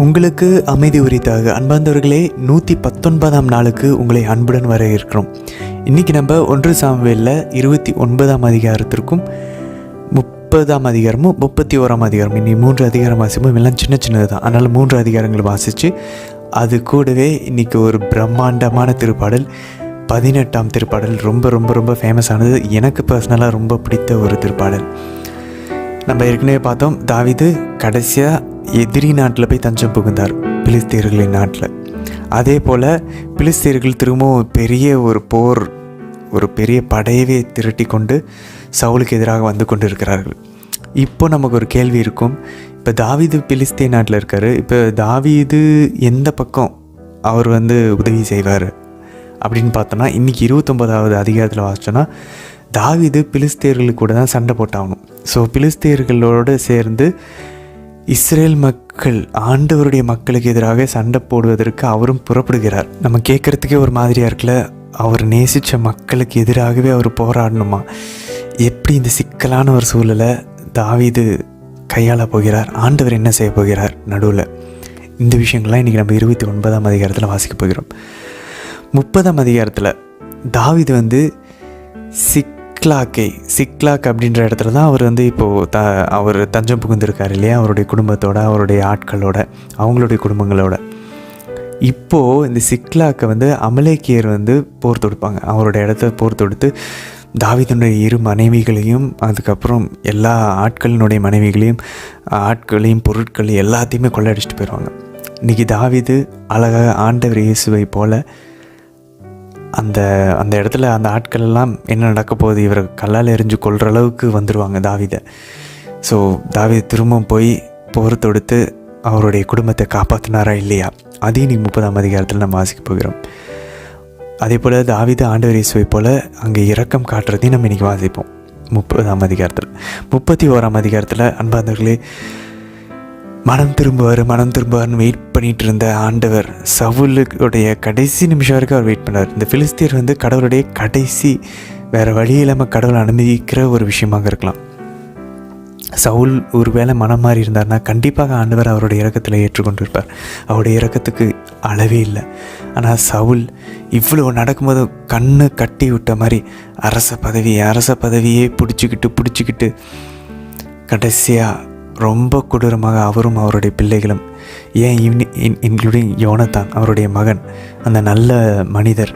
உங்களுக்கு அமைதி உரித்தாக அன்பார்ந்தவர்களே, 119ஆம் நாளுக்கு உங்களை அன்புடன் வர இருக்கிறோம். இன்றைக்கி நம்ம 1 சாமுவேலில் 29ஆம் அதிகாரத்திற்கும் 30ஆம் அதிகாரமும் 31ஆம் அதிகாரம், இன்னி 3 அதிகாரம் வாசிப்போம். எல்லாம் சின்ன சின்னது தான், அதனால் 3 அதிகாரங்கள் வாசித்து அது கூடவே இன்றைக்கி ஒரு பிரம்மாண்டமான திருப்பாடல் 18ஆம் திருப்பாடல், ரொம்ப ரொம்ப ரொம்ப ஃபேமஸானது, எனக்கு பர்சனலாக ரொம்ப பிடித்த ஒரு திருப்பாடல். நம்ம ஏற்கனவே பார்த்தோம், தாவீது கடைசியாக எதிரி நாட்டில் போய் தஞ்சம் புகுந்தார், பிலிஸ்தீர்களின் நாட்டில். அதே போல் பிலிஸ்தீர்கள் திரும்பவும் பெரிய ஒரு போர், ஒரு பெரிய படையவே திரட்டி கொண்டு சவுலுக்கு எதிராக வந்து கொண்டு இருக்கிறார்கள். இப்போ நமக்கு ஒரு கேள்வி இருக்கும், இப்போ தாவீது பிலிஸ்தீன் நாட்டில் இருக்கார், இப்போ தாவீது எந்த பக்கம் அவர் உதவி செய்வார் அப்படின்னு பார்த்தோன்னா, இன்றைக்கி 29ஆவது அதிகாரத்தில் வாசித்தோன்னா தாவீது பிலிஸ்தீர்களுக்கு கூட தான் சண்டை போட்டாகணும். ஸோ பிலிஸ்தீர்களோடு சேர்ந்து இஸ்ரேல் மக்கள், ஆண்டவருடைய மக்களுக்கு எதிராக சண்டை போடுவதற்கு அவரும் புறப்படுகிறார். நம்ம கேட்குறதுக்கே ஒரு மாதிரியாக இருக்குல்ல, அவர் நேசித்த மக்களுக்கு எதிராகவே அவர் போராடணுமா? எப்படி இந்த சிக்கலான ஒரு சூழலை தாவீது கையாள போகிறார்? ஆண்டவர் என்ன செய்ய போகிறார் நடுவில்? இந்த விஷயங்கள்லாம் இன்றைக்கி நம்ம 29ஆம் அதிகாரத்தில் வாசிக்க போகிறோம். 30ஆம் அதிகாரத்தில் தாவீது சிக்லாக் அப்படின்ற இடத்துல தான் அவர் இப்போது அவர் தஞ்சம் புகுந்திருக்கார் இல்லையா, அவருடைய குடும்பத்தோட, அவருடைய ஆட்களோட, அவங்களுடைய குடும்பங்களோட. இப்போது இந்த சிக்லாக்கை அமலேக்கியர் போர் தொடுப்பாங்க. அவருடைய இடத்த போர் தொடுத்து தாவீதுடைய 2 மனைவிகளையும், அதுக்கப்புறம் எல்லா ஆட்களினுடைய மனைவிகளையும், ஆட்களையும், பொருட்கள் எல்லாத்தையுமே கொள்ளையடிச்சிட்டு போயிடுவாங்க. இன்றைக்கி தாவீது அழகாக ஆண்டவர் இயேசுவை போல் அந்த இடத்துல அந்த ஆட்கள் எல்லாம் என்ன நடக்க போகுது, இவரை கல்லால் எறிஞ்சு கொள்கிற அளவுக்கு வந்துடுவாங்க தாவீதை. ஸோ தாவீது திரும்பவும் போய் போர் தொடுத்து அவருடைய குடும்பத்தை காப்பாற்றினாரா இல்லையா, அதையும் இன்னைக்கு 30ஆம் அதிகாரத்தில் நம்ம வாசிக்க போகிறோம். அதே போல் தாவீது ஆண்டவர் இயேசுவை போல் அங்கே இரக்கம் காட்டுறதையும் நம்ம இன்றைக்கி வாசிப்போம் 30ஆம் அதிகாரத்தில். 31ஆம் அதிகாரத்தில் அன்பார்ந்தவர்களே, மனம் திரும்புவார்னு வெயிட் பண்ணிகிட்டு இருந்த ஆண்டவர் சவுலுடைய கடைசி நிமிஷம் வரைக்கும் அவர் வெயிட் பண்ணார். இந்த பிலிஸ்தீர் கடவுளுடைய கடைசி, வேறு வழி இல்லாமல் கடவுளை அனுமதிக்கிற ஒரு விஷயமாக இருக்கலாம். சவுல் ஒரு வேளை மனம் மாறி இருந்தார்னா கண்டிப்பாக ஆண்டவர் அவருடைய இரக்கத்தில் ஏற்றுக்கொண்டிருப்பார். அவருடைய இரக்கத்துக்கு அளவே இல்லை. ஆனால் சவுல் இவ்வளோ நடக்கும்போது கண்ணு கட்டி விட்ட மாதிரி அரச பதவியே பிடிச்சிக்கிட்டு கடைசியாக ரொம்ப கொடூரமாக அவரும் அவருடைய பிள்ளைகளும், ஏன் இன்க்ளூடிங் யோனத்தான் அவருடைய மகன், அந்த நல்ல மனிதர்,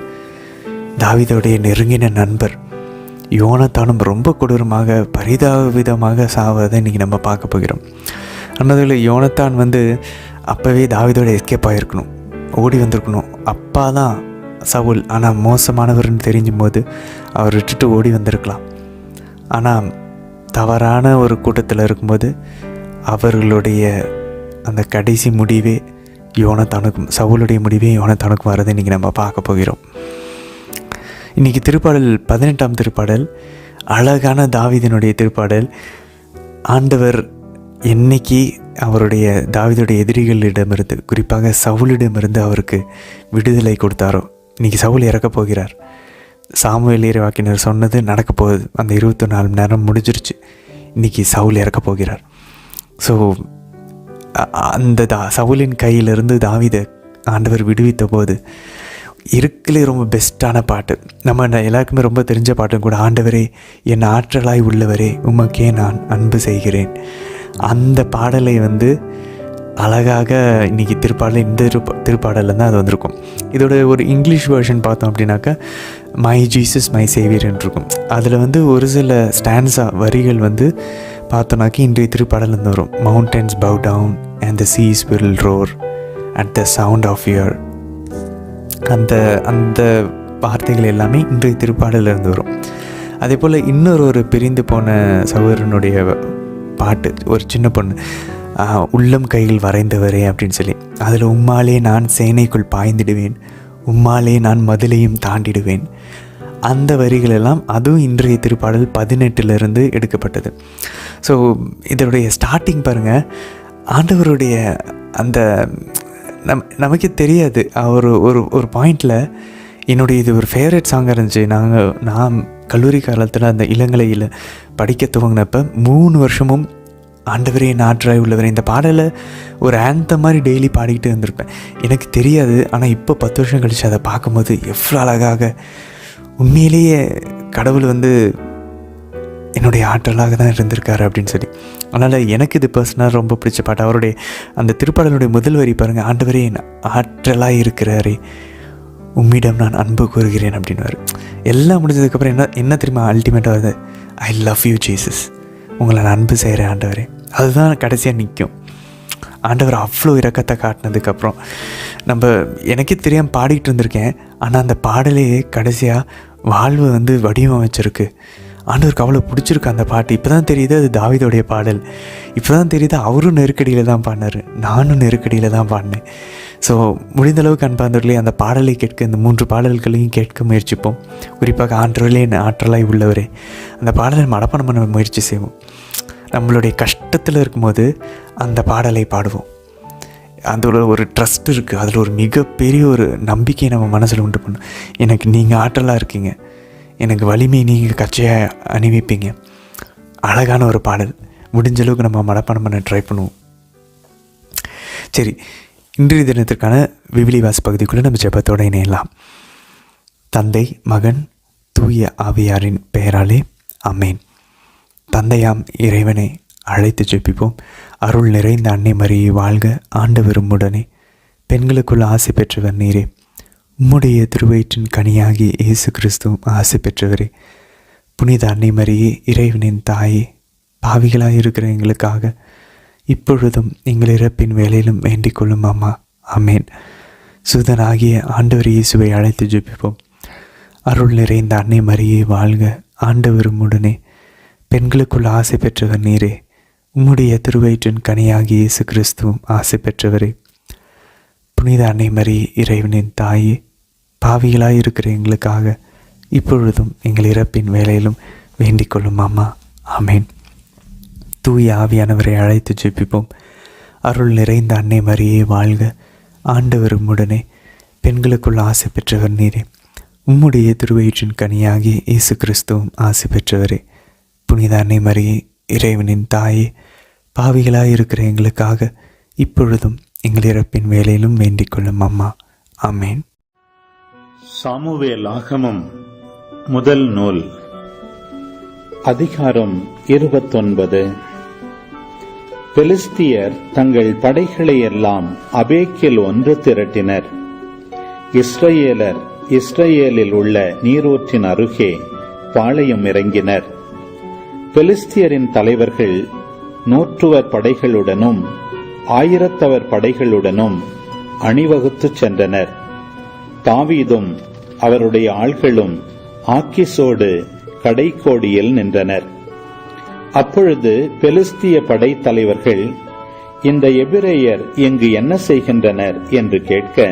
தாவீதுடைய நெருங்கின நண்பர் யோனத்தானும் ரொம்ப கொடூரமாக பரிதாபவிதமாக சாவதை இன்றைக்கி நம்ம பார்க்க போகிறோம். அன்னதில் யோனத்தான் அப்போவே தாவீதோட எஸ்கேப் ஆகிருக்கணும், ஓடி வந்திருக்கணும். அப்பா தான் சவுல், ஆனால் மோசமானவர்னு தெரிஞ்சும் போது அவர் விட்டுட்டு ஓடி வந்திருக்கலாம். ஆனால் தவறான ஒரு கூட்டத்தில் இருக்கும்போது அவர்களுடைய அந்த கடைசி முடிவே யோனத்தானுக்கும், சவுளுடைய முடிவே யோனத்தானுக்கும் வரதை இன்றைக்கி நம்ம பார்க்க போகிறோம். இன்றைக்கி திருப்பாடல் 18ஆம் திருப்பாடல், அழகான தாவீதினுடைய திருப்பாடல். ஆண்டவர் என்னைக்கு அவருடைய தாவீதுடைய எதிரிகளிடமிருந்து, குறிப்பாக சவுலிடமிருந்து அவருக்கு விடுதலை கொடுத்தாரோ, இன்றைக்கி சவுல் இறக்க போகிறார். சாமுவேல் இறைவாக்கினர் சொன்னது நடக்க போகுது. அந்த 24 மணி நேரம் முடிஞ்சிருச்சு. இன்றைக்கி சவுல் இறக்க போகிறார். ஸோ அந்த சவுலின் கையிலிருந்து தாவீதை ஆண்டவர் விடுவித்த போது இருக்கலே ரொம்ப பெஸ்ட்டான பாட்டு, நம்ம எல்லாருக்குமே ரொம்ப தெரிஞ்ச பாட்டும் கூட, ஆண்டவரே என் ஆற்றலாய் உள்ளவரே உமக்கே நான் அன்பு செய்கிறேன். அந்த பாடலை அழகாக இன்றைக்கி திருப்பாடல், இந்த திருப்பாடலில் தான் அது வந்திருக்கும். இதோட ஒரு இங்கிலீஷ் வெர்ஷன் பார்த்தோம் அப்படின்னாக்கா மை ஜீசஸ் மை சேவியர்ன்னு இருக்கும். அதில் ஒரு சில ஸ்டான்ஸா வரிகள் பார்த்தோன்னாக்கி இன்றைய திருப்பாடலேருந்து வரும். Mountains bow down and the seas will roar at the sound of your. அந்த வார்த்தைகள் எல்லாமே இன்றைய திருப்பாடலேருந்து வரும். அதே போல் இன்னொரு பிரிந்து போன சகோதரனுடைய பாட்டு, ஒரு சின்ன பொண்ணு, உள்ளம் கையில் வரைந்தவரே அப்படின்னு சொல்லி, அதில் உம்மாலே நான் சேனைக்குள் பாய்ந்திடுவேன், உம்மாலே நான் மதிலையும் தாண்டிடுவேன். அந்த வரிகளெல்லாம் அதுவும் இன்றைய திருப்பாடல் 18லிருந்து எடுக்கப்பட்டது. ஸோ இதனுடைய ஸ்டார்டிங் பாருங்கள், ஆண்டவருடைய அந்த நமக்கே தெரியாது. ஒரு பாயிண்டில் என்னுடைய இது ஒரு ஃபேவரட் சாங்காக இருந்துச்சு. நான் கல்லூரி காலத்தில் அந்த இளங்கலையில் படிக்க துவங்கினப்போ 3 வருஷமும் ஆண்டவரே என் ஆற்றலாய் உள்ளவரே. இந்த பாடலை ஒரு ஆந்த மாதிரி டெய்லி பாடிக்கிட்டு இருந்திருப்பேன். எனக்கு தெரியாது, ஆனால் இப்போ 10 வருஷம் கழித்து அதை பார்க்கும்போது எவ்வளோ அழகாக உண்மையிலேயே கடவுள் என்னுடைய ஆற்றலாக தான் இருந்திருக்காரு அப்படின்னு சொல்லி. அதனால் எனக்கு இது பர்சனலாக ரொம்ப பிடிச்ச பாட்டு. அவருடைய அந்த திருப்பாடலுடைய முதல் வரி பாருங்கள், ஆண்டவரே என் ஆற்றலாக இருக்கிறாரே, உம்மிடம் நான் அன்பு கூறுகிறேன் அப்படின்வார். எல்லாம் முடிஞ்சதுக்கப்புறம் என்ன தெரியுமா அல்டிமேட்டாக வருது, ஐ லவ் யூ ஜீசஸ், உங்களை நான் அன்பு செய்கிறேன் ஆண்டவரே. அதுதான் கடைசியாக நிற்கும். ஆண்டவர் அவ்வளோ இரக்கத்தை காட்டினதுக்கப்புறம் எனக்கே தெரியாமல் பாடிக்கிட்டு இருந்திருக்கேன். ஆனால் அந்த பாடலையே கடைசியாக வாழ்வு வடிவமைச்சிருக்கு. ஆண்டவருக்கு அவ்வளோ பிடிச்சிருக்கு அந்த பாட்டு. இப்போ தான் தெரியுது அது தாவீதோடைய பாடல். இப்போ தான் தெரியுது அவரும் நெருக்கடியில் தான் பாடினார், நானும் நெருக்கடியில் தான் பாடினேன். ஸோ முடிந்தளவுக்கு அன்பார்ந்தவர்களே, அந்த பாடலை கேட்க, இந்த 3 பாடல்களையும் கேட்க முயற்சிப்போம். குறிப்பாக ஆண்டவர்களே என் ஆற்றலாய் உள்ளவரே, அந்த பாடலை மனப்பாடம் பண்ண முயற்சி செய்வோம். நம்மளுடைய கஷ்டத்தில் இருக்கும்போது அந்த பாடலை பாடுவோம். அதில் ஒரு ட்ரஸ்ட் இருக்குது, அதில் ஒரு மிகப்பெரிய ஒரு நம்பிக்கையை நம்ம மனசில் உண்டு பண்ணும். எனக்கு நீங்கள் ஆற்றலாக இருக்கீங்க, எனக்கு வலிமை நீங்கள் கச்சையாக அணிவிப்பீங்க. அழகான ஒரு பாடல். முடிஞ்ச அளவுக்கு நம்ம மனப்பாடம் பண்ண ட்ரை பண்ணுவோம். சரி, இன்றைய தினத்திற்கான விவிலி வாசி பகுதிக்குள்ளே நம்ம ஜெபத்தோடு இணையலாம். தந்தை, மகன், தூய ஆவியாரின் பெயராலே ஆமென். தந்தையாம் இறைவனை அழைத்து ஜெபிப்போம். அருள் நிறைந்த அன்னை மரியே வாழ்க, ஆண்டவரும் உடனே பெண்களுக்குள் ஆசை பெற்றவர் நீரே, உம்முடைய திருவயிற்றின் கனியாகிய இயேசு கிறிஸ்துவும் ஆசை பெற்றவரே. புனித அன்னை மரியே, இறைவனின் தாயே, பாவிகளாக இருக்கிற எங்களுக்காக இப்பொழுதும் எங்கள் இறப்பின் வேலையிலும் வேண்டிக் கொள்ளும் அம்மா. ஆமேன். சுதனாகிய ஆண்டவர் இயேசுவை அழைத்து ஜெபிப்போம். அருள் நிறைந்த அன்னை மரியே வாழ்க, ஆண்டவரும் உடனே பெண்களுக்குள் ஆசை பெற்றவர் நீரே, உம்முடைய திருவயிற்றின் கனியாகிய இயேசு கிறிஸ்துவும் ஆசை பெற்றவரே. புனித அன்னை மரியே, இறைவனின் தாயே, பாவிகளாய் இருக்கிற எங்களுக்காக இப்பொழுதும் எங்கள் இறப்பின் வேலையிலும் வேண்டிக் கொள்ளும் அம்மா. ஆமேன். தூய ஆவியானவரை அழைத்து ஜெபிப்போம். அருள் நிறைந்த அன்னை மரியே வாழ்க, ஆண்டவரும் உடனே பெண்களுக்குள் ஆசை பெற்றவர் நீரே, உம்முடைய திருவயிற்றின் கனியாகிய இயேசு கிறிஸ்துவும் ஆசை பெற்றவரே. புனித அன்னை மரியே, இறைவனின் தாயே, பாவிகளாய் இருக்கிற எங்களுக்காக இப்பொழுதும் எங்கள் இறப்பின் வேலையிலும் வேண்டிக் கொள்ளும் அம்மா. ஆமேன். சாமுவேல் ஆகமம் முதல் நூல், அதிகாரம் 29. பெலிஸ்தியர் தங்கள் படைகளை எல்லாம் அபேக்கில் ஒன்று திரட்டினர். இஸ்ரவேலர் இஸ்ரவேலில் உள்ள நீரூற்றின் அருகே பாளையம் இறங்கினர். பெலிஸ்தியரின் தலைவர்கள் 100 படைகளுடனும் 1000 படைகளுடனும் அணிவகுத்துச் சென்றனர். தாவீதும் அவருடைய ஆள்களும் ஆக்கிசோடு கடைக்கோடியில் நின்றனர். அப்பொழுது பெலிஸ்திய படை தலைவர்கள், இந்த எபிரேயர் இங்கு என்ன செய்கின்றனர் என்று கேட்க,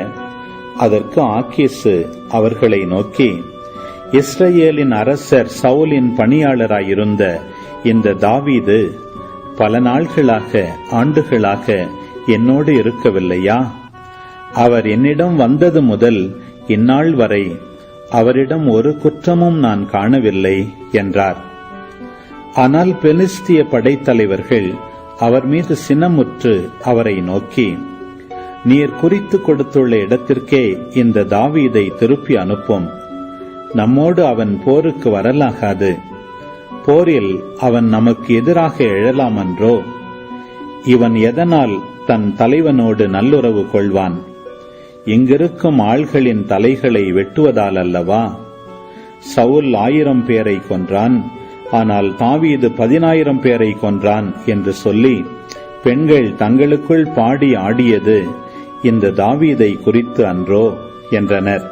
அதற்கு ஆக்கீசு அவர்களை நோக்கி, இஸ்ரவேலின் அரசர் சவுலின் பணியாளராயிருந்த இந்த தாவீது பல நாள்களாக ஆண்டுகளாக என்னோடு இருக்கவில்லையா? அவர் என்னிடம் வந்தது முதல் இந்நாள் வரை அவரிடம் ஒரு குற்றமும் நான் காணவில்லை என்றார். ஆனால் பெலிஸ்திய படைத்தலைவர்கள் அவர் மீது சினமுற்று அவரை நோக்கி, நீர் குறித்து கொடுத்துள்ள இடத்திற்கே இந்த தாவீதை திருப்பி அனுப்பும். நம்மோடு அவன் போருக்கு வரலாகாது. போரில் அவன் நமக்கு எதிராக எழலாமன்றோ? இவன் எதனால் தன் தலைவனோடு நல்லுறவு கொள்வான்? இங்கிருக்கும் ஆள்களின் தலைகளை வெட்டுவதால் அல்லவா? சவுல் 1000 பேரை கொன்றான், ஆனால் தாவீது 10000 பேரை கொன்றான் என்று சொல்லி பெண்கள் தங்களுக்குள் பாடி ஆடியது இந்த தாவீதை குறித்து அன்றோ என்றனர்.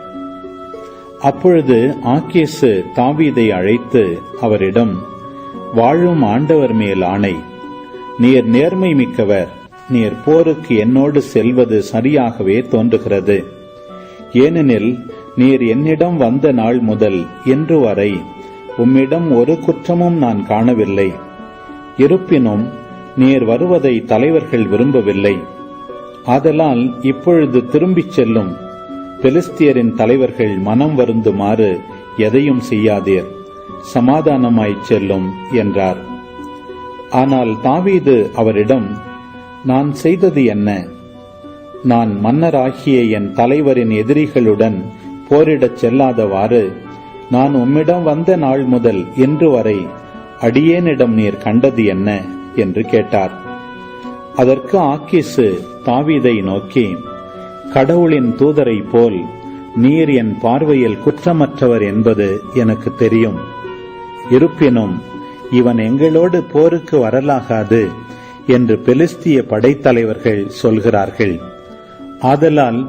அப்பொழுது ஆக்கீசு தாவீதை அழைத்து அவரிடம், வாழும் ஆண்டவர் மேல் ஆணை, நீர் நேர்மை மிக்கவர், நீர் போருக்கு என்னோடு செல்வது சரியாகவே தோன்றுகிறது. ஏனெனில் நீர் என்னிடம் வந்த நாள் முதல் இன்று வரை உம்மிடம் ஒரு குற்றமும் நான் காணவில்லை. இருப்பினும் நீர் வருவதை தலைவர்கள் விரும்பவில்லை. ஆதலால் இப்பொழுது திரும்பிச் செல்லும். பெலிஸ்தியரின் தலைவர்கள் மனம் வருந்துமாறு எதையும் செய்யாதீர், சமாதானமாய்ச் செல்லும் என்றார். ஆனால் தாவீது அவரிடம், நான் செய்தது என்ன? நான் மன்னராகிய என் தலைவரின் எதிரிகளுடன் போரிடச் செல்லாதவாறு நான் உம்மிடம் வந்த நாள் முதல் இன்று வரை அடியேனிடம் நீர் கண்டது என்ன என்று கேட்டார். அதற்கு ஆக்கீசு தாவீதை நோக்கி, கடவுளின் தூதரை போல் நீர் என் பார்வையில் குற்றமற்றவர் என்பது எனக்கு தெரியும். இருப்பினும் இவன் எங்களோடு போருக்கு வரலாகாது என்று பெலிஸ்திய படைத்தலைவர்கள் சொல்கிறார்கள். ஆதலால்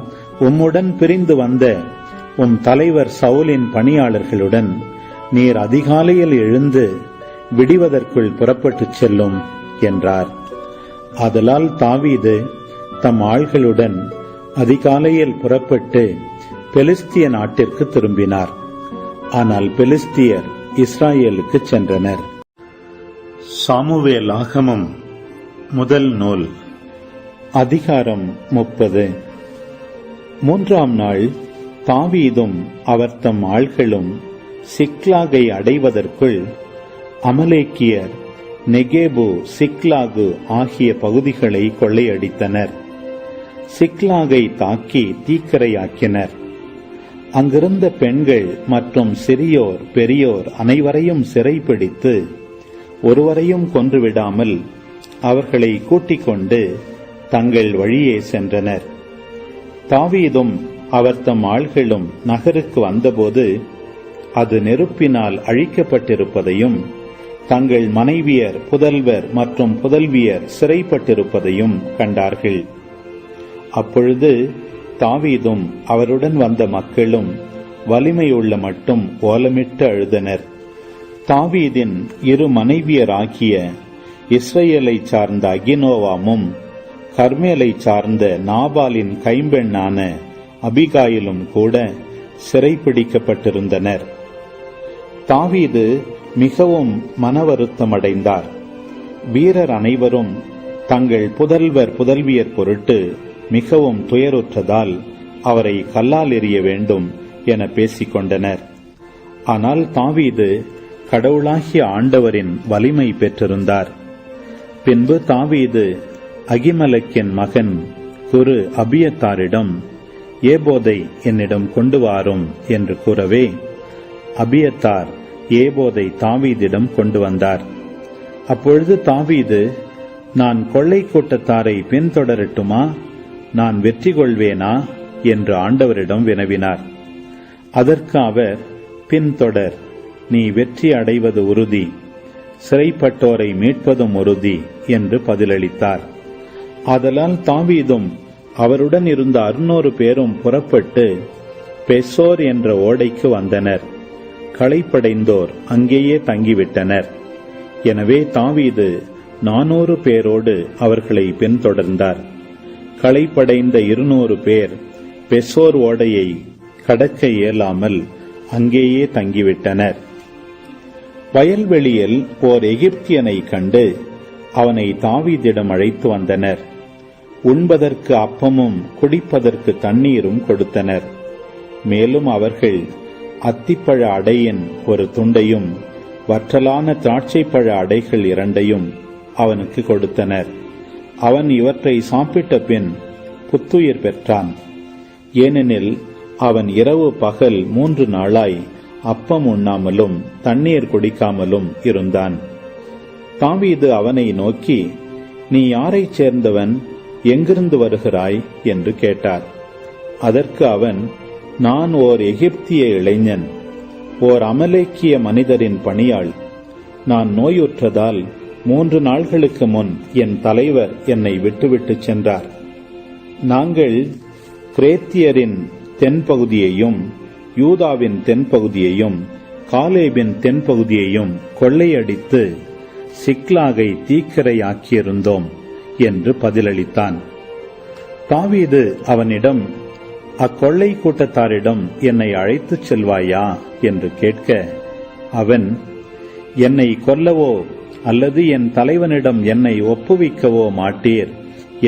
உம்முடன் பிரிந்து வந்த உம் தலைவர் சவுலின் பணியாளர்களுடன் நீர் அதிகாலையில் எழுந்து விடிவதற்குள் புறப்பட்டுச் செல்லும் என்றார். ஆதலால் தாவீது தம் ஆள்களுடன் அதிகாலையில் புறப்பட்டு பெலிஸ்திய நாட்டிற்கு திரும்பினார். ஆனால் பெலிஸ்தியர் இஸ்ராயேலுக்கு சென்றனர். சாமுவேல் ஆகமம் முதல் நூல் அதிகாரம் 30. 3ஆம் நாள் தாவீதும் அவர் தம் ஆள்களும் சிக்லாகை அடைவதற்குள் அமலேக்கியர் நெகேபு, சிக்லாகு ஆகிய பகுதிகளை கொள்ளையடித்தனர். சிக்லாகை தாக்கி தீக்கிரையாக்கினர். அங்கிருந்த பெண்கள் மற்றும் சிறியோர் பெரியோர் அனைவரையும் சிறைப்பிடித்து ஒருவரையும் கொன்றுவிடாமல் அவர்களை கூட்டிக் கொண்டு தங்கள் வழியே சென்றனர். தாவீதும் அவர் தம் ஆள்களும் நகருக்கு வந்தபோது அது நெருப்பினால் அழிக்கப்பட்டிருப்பதையும் தங்கள் மனைவியர், புதல்வர் மற்றும் புதல்வியர் சிறைப்பட்டிருப்பதையும் கண்டார்கள். அப்பொழுது தாவீதும் அவருடன் வந்த மக்களும் வலிமையுள்ள மட்டும் ஓலமிட்டு அழுதனர். தாவீதின் 2 மனைவியராகிய இஸ்ரேலை சார்ந்த அகினோவாமும் கர்மேலை சார்ந்த நாபாலின் கைம்பெண்ணான அபிகாயிலும் கூட சிறைப்பிடிக்கப்பட்டிருந்தனர். தாவீது மிகவும் மனவருத்தமடைந்தார். வீரர் அனைவரும் தங்கள் புதல்வர் புதல்வியர் பொருட்டு மிகவும் துயருற்றதால் அவரை கல்லால் எறிய வேண்டும் என பேசிக்கொண்டனர். ஆனால் தாவீது கடவுளாகிய ஆண்டவரின் வலிமை பெற்றிருந்தார். பின்பு தாவீது அகிமலக்கின் மகன் குரு அபியத்தாரிடம், ஏபோதை என்னிடம் கொண்டு வாரும் என்று கூறவே அபியத்தார் ஏபோதை தாவீதிடம் கொண்டு வந்தார். அப்பொழுது தாவீது, நான் கொள்ளை கூட்டத்தாரை பின்தொடரட்டுமா, நான் வெற்றி கொள்வேனா என்று ஆண்டவரிடம் வினவினார். அதற்கு அவர், பின்தொடர், நீ வெற்றி அடைவது உறுதி, சிறைப்பட்டோரை மீட்பதும் உறுதி என்று பதிலளித்தார். ஆதலால் தாவீதும் அவருடன் இருந்த 600 பேரும் புறப்பட்டு பெசோர் என்ற ஓடைக்கு வந்தனர். களைப்படைந்தோர் அங்கேயே தங்கிவிட்டனர். எனவே தாவீது 400 பேரோடு அவர்களை பின்தொடர்ந்தார். களைப்படைந்த 200 பேர் பெசோர் ஓடையை கடக்க இயலாமல் அங்கேயே தங்கிவிட்டனர். வயல்வெளியில் ஓர் எகிப்தியனை கண்டு அவனை தாவீதிடம் அழைத்து வந்தனர். உண்பதற்கு அப்பமும் குடிப்பதற்கு தண்ணீரும் கொடுத்தனர். மேலும் அவர்கள் அத்திப்பழ அடையின் ஒரு துண்டையும் வற்றலான திராட்சைப்பழ அடைகள் 2ஐயும் அவனுக்கு கொடுத்தனர். அவன் இவற்றை சாப்பிட்ட பின் புத்துயிர் பெற்றான். ஏனெனில் அவன் இரவு பகல் 3 நாளாய் அப்பம் உண்ணாமலும் தண்ணீர் குடிக்காமலும் இருந்தான். தாவீது அவனை நோக்கி, நீ யாரைச் சேர்ந்தவன், எங்கிருந்து வருகிறாய் என்று கேட்டார். அதற்கு அவன், நான் ஓர் எகிப்திய இளைஞன், ஓர் அமலேக்கிய மனிதரின் பணியாள். நான் நோயுற்றதால் 3 நாள்களுக்கு முன் என் தலைவர் என்னை விட்டுவிட்டு சென்றார். நாங்கள் கிரேத்தியரின் தென்பகுதியையும் யூதாவின் தென்பகுதியையும் காலேபின் தென்பகுதியையும் கொள்ளையடித்து சிக்லாகை தீக்கிரையாக்கியிருந்தோம் என்று பதிலளித்தான். தாவீது அவனிடம், அக்கொள்ளை கூட்டத்தாரிடம் என்னை அழைத்துச் செல்வாயா என்று கேட்க, அவன், என்னை கொல்லவோ அல்லது என் தலைவனிடம் என்னை ஒப்புவிக்கவோ மாட்டீர்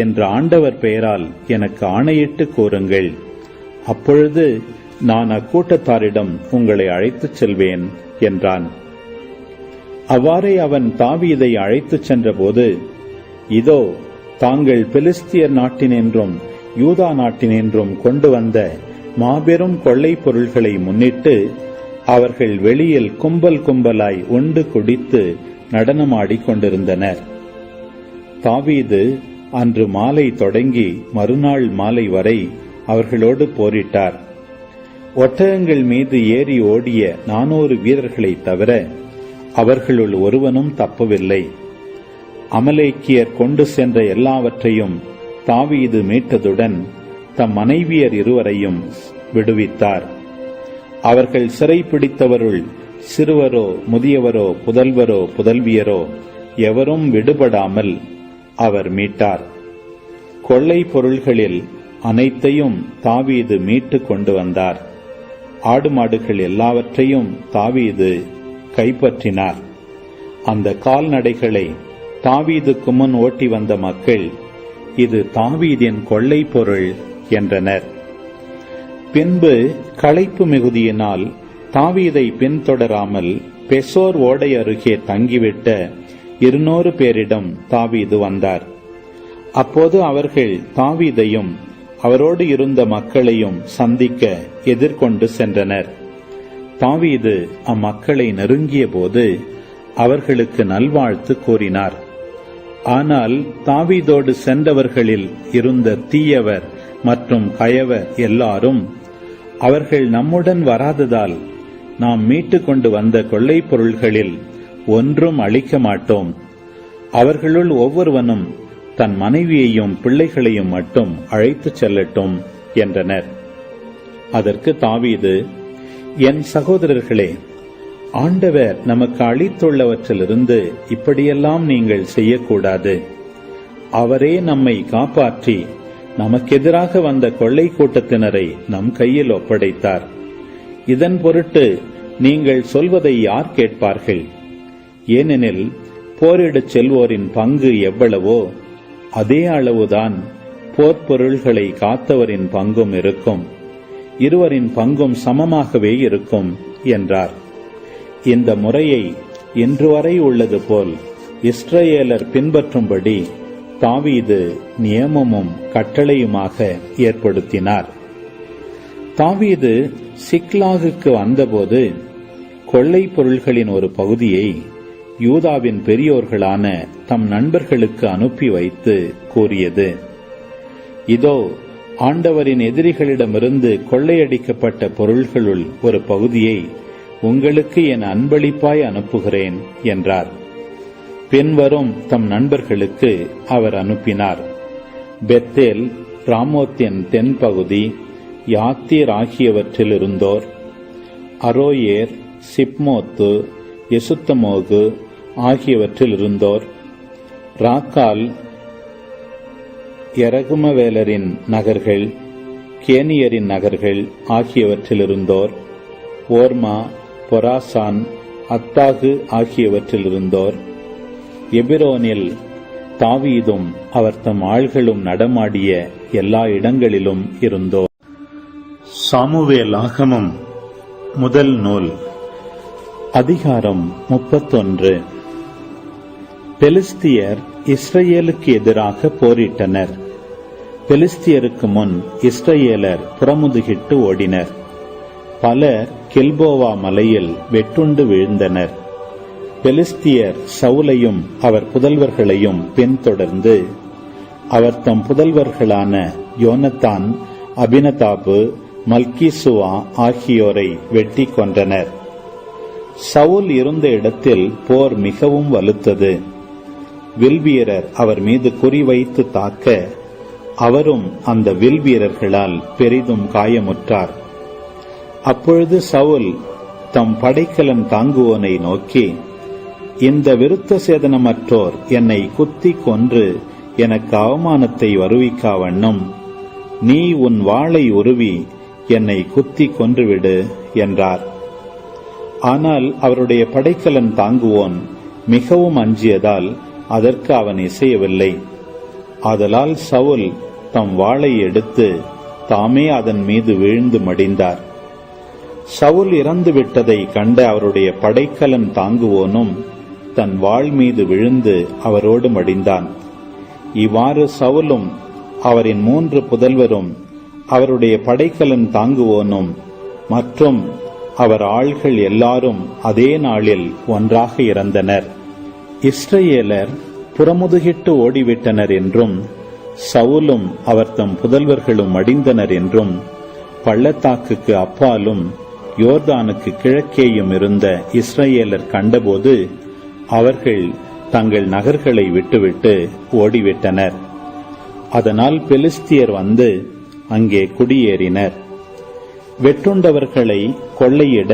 என்று ஆண்டவர் பெயரால் எனக்கு ஆணையிட்டு கூறுங்கள். அப்பொழுது நான் அக்கூட்டத்தாரிடம் உங்களை அழைத்துச் செல்வேன் என்றான். அவ்வாறே அவன் தாவீதை அழைத்துச் சென்றபோது, இதோ தாங்கள் பெலிஸ்தியர் நாட்டினின்றும் யூதா நாட்டினின்றும் கொண்டு வந்த மாபெரும் கொள்ளை பொருள்களை முன்னிட்டு அவர்கள் வெளியில் கும்பல் கும்பலாய் உண்டு குடித்து நடனமாடிக் கொண்டிருந்தனர். தாவீது அன்று மாலை தொடங்கி மறுநாள் மாலை வரை அவர்களோடு போரிட்டார். ஒட்டகங்கள் மீது ஏறி ஓடிய 400 வீரர்களை தவிர அவர்களுள் ஒருவனும் தப்பவில்லை. அமலேக்கியர் கொண்டு சென்ற எல்லாவற்றையும் தாவீது மீட்டதுடன் தம் மனைவியர் இருவரையும் விடுவித்தார். அவர்கள் சிறை பிடித்தவருள் சிறுவரோ முதியவரோ புதல்வரோ புதல்வியரோ எவரும் விடுபடாமல் அவர் மீட்டார். கொள்ளை பொருள்களில் அனைத்தையும் தாவீது மீட்டு கொண்டு வந்தார். ஆடு மாடுகள் எல்லாவற்றையும் தாவீது கைப்பற்றினார். அந்த கால்நடைகளை தாவீதுக்கு முன் ஓட்டி வந்த மக்கள், இது தாவீதின் கொள்ளை பொருள் என்றனர். பின்பு களைப்பு மிகுதியினால் தாவீதை பின்தொடராமல் பெசோர் ஓடை அருகே தங்கிவிட்ட 200 பேரிடம் தாவீது வந்தார். அப்போது அவர்கள் தாவீதையும் அவரோடு இருந்த மக்களையும் சந்திக்க எதிர்கொண்டு சென்றனர். தாவீது அம்மக்களை நெருங்கிய போது அவர்களுக்கு நல்வாழ்த்து கூறினார். ஆனால் தாவீதோடு சென்றவர்களில் இருந்த தீயவர் மற்றும் கயவர் எல்லாரும், அவர்கள் நம்முடன் வராததால் நாம் மீட்டு கொண்டு வந்த கொள்ளை பொருள்களில் ஒன்றும் அளிக்க மாட்டோம். அவர்களுள் ஒவ்வொருவனும் தன் மனைவியையும் பிள்ளைகளையும் மட்டும் அழைத்துச் செல்லட்டும் என்றனர். அதற்கு தாவீது, என் சகோதரர்களே, ஆண்டவர் நமக்கு அளித்துள்ளவற்றிலிருந்து இப்படியெல்லாம் நீங்கள் செய்யக்கூடாது. அவரே நம்மை காப்பாற்றி நமக்கெதிராக வந்த கொள்ளை கூட்டத்தினரை நம் கையில் ஒப்படைத்தார். இதன் பொருட்டு நீங்கள் சொல்வதை யார் கேட்பார்கள்? ஏனெனில் போரிடச் செல்வோரின் பங்கு எவ்வளவோ அதே அளவுதான் போர்ப்பொருள்களை காத்தவரின் பங்கும் இருக்கும். இருவரின் பங்கும் சமமாகவே இருக்கும் என்றார். இந்த முறையை இன்று வரை உள்ளது போல் இஸ்ரவேலர் பின்பற்றும்படி தாவீது நியமமும் கட்டளையுமாக ஏற்படுத்தினார். தாவீது சிக்லாகுக்கு வந்தபோது கொள்ளை பொருள்களின் ஒரு பகுதியை யூதாவின் பெரியோர்களான தம் நண்பர்களுக்கு அனுப்பி வைத்து கூறியது, இதோ ஆண்டவரின் எதிரிகளிடமிருந்து கொள்ளையடிக்கப்பட்ட பொருள்களுள் ஒரு பகுதியை உங்களுக்கு என் அன்பளிப்பாய் அனுப்புகிறேன் என்றார். பின்வரும் தம் நண்பர்களுக்கு அவர் அனுப்பினார். பெத்தேல், ராமோத்தின் தென்பகுதி, யாத்தீர் ஆகியவற்றில் இருந்தோர், அரோயேர், சிப்மோத்து, எசுத்தமோகு ஆகியவற்றில் இருந்தோர், ராக்கால், எரகுமவேலரின் நகர்கள், கேனியரின் நகர்கள் ஆகியவற்றில் இருந்தோர், ஓர்மா, பொராசான், அத்தாகு ஆகியவற்றில் இருந்தோர், எபிரோனில் தாவீதும் அவர் தம் ஆள்களும் நடமாடிய எல்லா இடங்களிலும் இருந்தோர். சாமுவேலாகமம் முதல் நூல், அதிகாரம் 31. பெலிஸ்தியர் இஸ்ரவேலுக்கு எதிராக போரிட்டனர். பெலிஸ்தியருக்கு முன் இஸ்ரவேலர் புறமுதுகிட்டு ஓடினர். பலர் கில்போவா மலையில் வெட்டுண்டு வீழ்ந்தனர். பெலிஸ்தியர் சவுலையும் அவர் புதல்வர்களையும் பின்தொடர்ந்து அவர் தம் புதல்வர்களான யோனத்தான், அபினதாபு, மல்கிசுவா ஆகியோரை வெட்டி கொன்றனர். சவுல் இருந்த இடத்தில் போர் மிகவும் வலுத்தது. வில்வீரர் அவர் மீது குறிவைத்து தாக்க அவரும் அந்த வில்வீரர்களால் பெரிதும் காயமுற்றார். அப்பொழுது சவுல் தம் படைக்கலன் தாங்குவோனை நோக்கி, இந்த விருத்த சேதனமற்றோர் என்னை குத்தி கொன்று எனக்கு அவமானத்தை வருவிக்கா வண்ணம் நீ உன் வாளை உருவி என்னை குத்தி கொன்றுவிடு என்றார். ஆனால் அவருடைய படைக்கலன் தாங்குவோன் மிகவும் அஞ்சியதால் அதற்கு அவன் இசையவில்லை. ஆதலால் சவுல் தம் வாளை எடுத்து தாமே அதன் மீது வீழ்ந்து மடிந்தார். சவுல் இறந்து விட்டதை கண்ட அவருடைய படைக்கலன் தாங்குவோனும் தன் வாள் மீது விழுந்து அவரோடு மடிந்தான். இவ்வாறு சவுலும் அவரின் 3 புதல்வரும் அவருடைய படைக்கலன் தாங்குவோனும் மற்றும் அவர் ஆள்கள் எல்லாரும் அதே நாளில் ஒன்றாக இறந்தனர். இஸ்ரவேலர் புறமுதுகிட்டு ஓடிவிட்டனர் என்றும் சவுலும் அவர் தம் புதல்வர்களும் மடிந்தனர் என்றும் பள்ளத்தாக்குக்கு அப்பாலும் யோர்தானுக்கு கிழக்கேயும் இருந்த இஸ்ரவேலர் கண்டபோது அவர்கள் தங்கள் நகர்களை விட்டுவிட்டு ஓடிவிட்டனர். அதனால் பெலிஸ்தியர் வந்து அங்கே குடியேறினர். வெட்டுண்டவர்களை கொள்ளையிட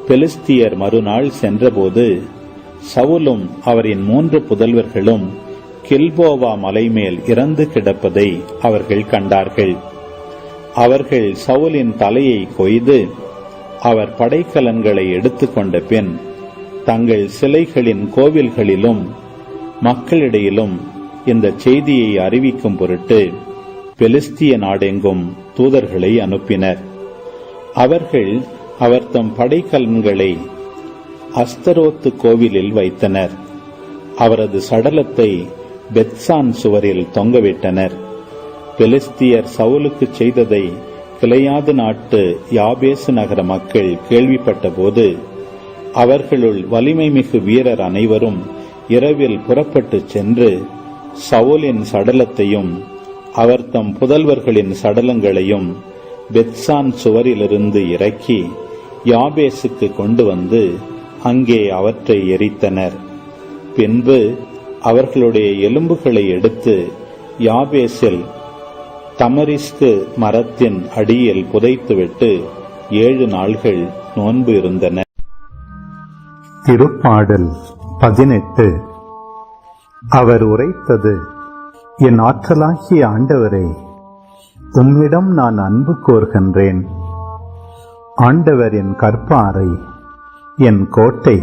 பெலிஸ்தியர் மறுநாள் சென்றபோது சவுலும் அவரின் 3 புதல்வர்களும் கில்போவா மலைமேல் இறந்து கிடப்பதை அவர்கள் கண்டார்கள். அவர்கள் சவுலின் தலையை கொய்து அவர் படைக்கலன்களை எடுத்துக்கொண்ட பின் தங்கள் சிலைகளின் கோவில்களிலும் மக்களிடையிலும் இந்த செய்தியை அறிவிக்கும் பொருட்டு பெலிஸ்திய நாடெங்கும் தூதர்களை அனுப்பினர். அவர்கள் அவர் தம் படைக்கலன்களை அஸ்தரோத்து கோவிலில் வைத்தனர். அவரது சடலத்தை பெத்சான் சுவரில் தொங்கவிட்டனர். பெலிஸ்தியர் சவுலுக்கு செய்ததை கிளையாது நாட்டு யாபேசு நகர மக்கள் கேள்விப்பட்ட போது அவர்களுள் வலிமை மிகு வீரர் அனைவரும் இரவில் புறப்பட்டு சென்று சவுலின் சடலத்தையும் அவர் தம் புதல்வர்களின் சடலங்களையும் பெத்சான் சுவரிலிருந்து இறக்கி யாபேசுக்கு கொண்டு வந்து அங்கே அவற்றை எரித்தனர். பின்பு அவர்களுடைய எலும்புகளை எடுத்து யாபேசில் தமரிஸ்கு மரத்தின் அடியில் புதைத்துவிட்டு 7 நாள்கள் நோன்பு இருந்தனர். திருப்பாடல் 18. அவர் உரைத்தது: என் ஆற்றலாகிய ஆண்டவரே, உம்மிடம் நான் அன்பு கோர்கின்றேன். ஆண்டவர் என் கற்பாறை, என் கோட்டை,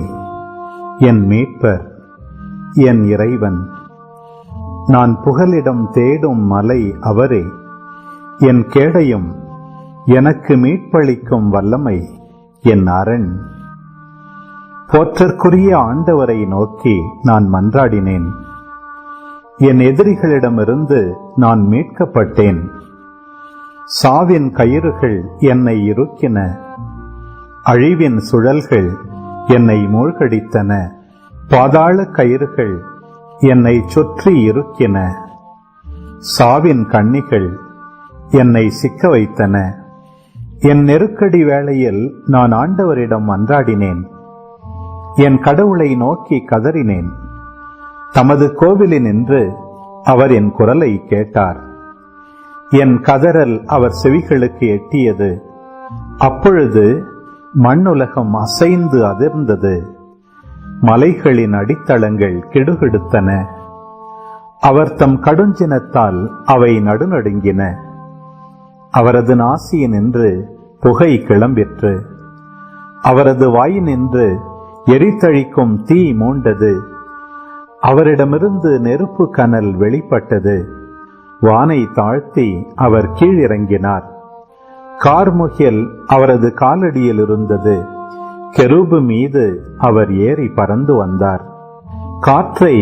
என் மீட்பர், என் இறைவன். நான் புகலிடம் தேடும் மலை அவரே. என் கேடயம், எனக்கு மீட்பளிக்கும் வல்லமை, என் அரண். போற்றற்குரிய ஆண்டவரை நோக்கி நான் மன்றாடினேன். என் எதிரிகளிடமிருந்து நான் மீட்கப்பட்டேன். சாவின் கயிறுகள் என்னை இறுக்கின, அழிவின் சுழல்கள் என்னை மூழ்கடித்தன. பாதாள கயிறுகள் என்னை சுற்றி இறுக்கின, சாவின் கண்ணிகள் என்னை சிக்க வைத்தன. என் நெருக்கடி வேளையில் நான் ஆண்டவரிடம் மன்றாடினேன். என் கடவுளை நோக்கி கதறினேன். தமது கோவிலினின்று அவர் என் குரலை கேட்டார். என் கதறல் அவர் செவிகளுக்கு எட்டியது. அப்பொழுது மண்ணுலகம் அசைந்து அதிர்ந்தது. மலைகளின் அடித்தளங்கள் கிடுகிடுத்தன. அவர் தம் கடுஞ்சினத்தால் அவை நடுநடுங்கின. அவரது நாசியினின்று புகை கிளம்பிற்று. அவரது வாயினின்று எரித்தழிக்கும் தீ மூண்டது. அவரிடமிருந்து நெருப்பு கனல் வெளிப்பட்டது. வானை தாழ்த்தி அவர் கீழிறங்கினார். கார்முகில் அவரது காலடியில் இருந்தது. கெரூபு மீது அவர் ஏறி பறந்து வந்தார். காற்றை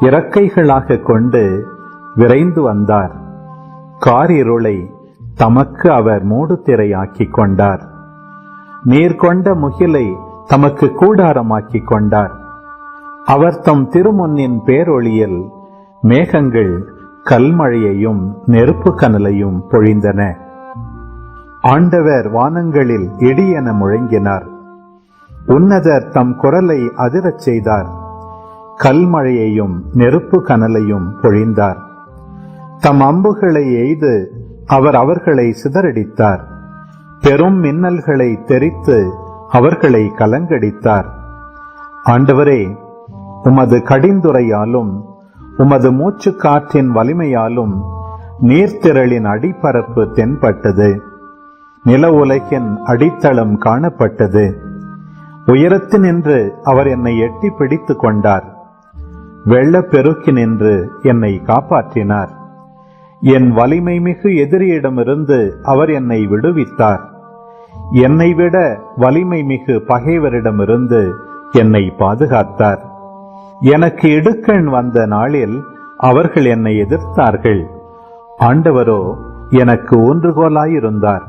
இறக்கைகளாக கொண்டு விரைந்து வந்தார். காரிருளை தமக்கு அவர் மூடுதிரையாக்கிக் கொண்டார். நீர் கொண்ட முகிலை தமக்கு கூடாரமாக்கிக் கொண்டார். அவர் தம் திருமுன்னின் பேரொளியில் மேகங்கள் கல்மழையையும் நெருப்பு கனலையும் பொழிந்தன. ஆண்டவர் வானங்களில் இடியென முழங்கினார். உன்னதர் தம் குரலை அதிரச் செய்தார். கல்மழையையும் நெருப்பு கனலையும் பொழிந்தார். தம் அம்புகளை எய்து அவர் அவர்களை சிதறடித்தார். பெரும் மின்னல்களை தெரித்து அவர்களை கலங்கடித்தார். ஆண்டவரே, உமது கடிந்துரையாலும் உமது மூச்சு காற்றின் வலிமையாலும் நீர்த்திரளின் அடிப்பரப்பு தென்பட்டது. நில உலகின் அடித்தளம் காணப்பட்டது. உயரத்தினின்று அவர் என்னை எட்டி பிடித்து கொண்டார். வெள்ளப்பெருக்கினின்று என்னை காப்பாற்றினார். என் வலிமை மிகு எதிரியிடமிருந்து அவர் என்னை விடுவித்தார். என்னை விட வலிமை மிகு பகைவரிடமிருந்து என்னை பாதுகாத்தார். எனக்கு இடுக்கண் வந்த நாளில் அவர்கள் என்னை எதிர்த்தார்கள். ஆண்டவரோ எனக்கு ஊன்றுகோலாயிருந்தார்.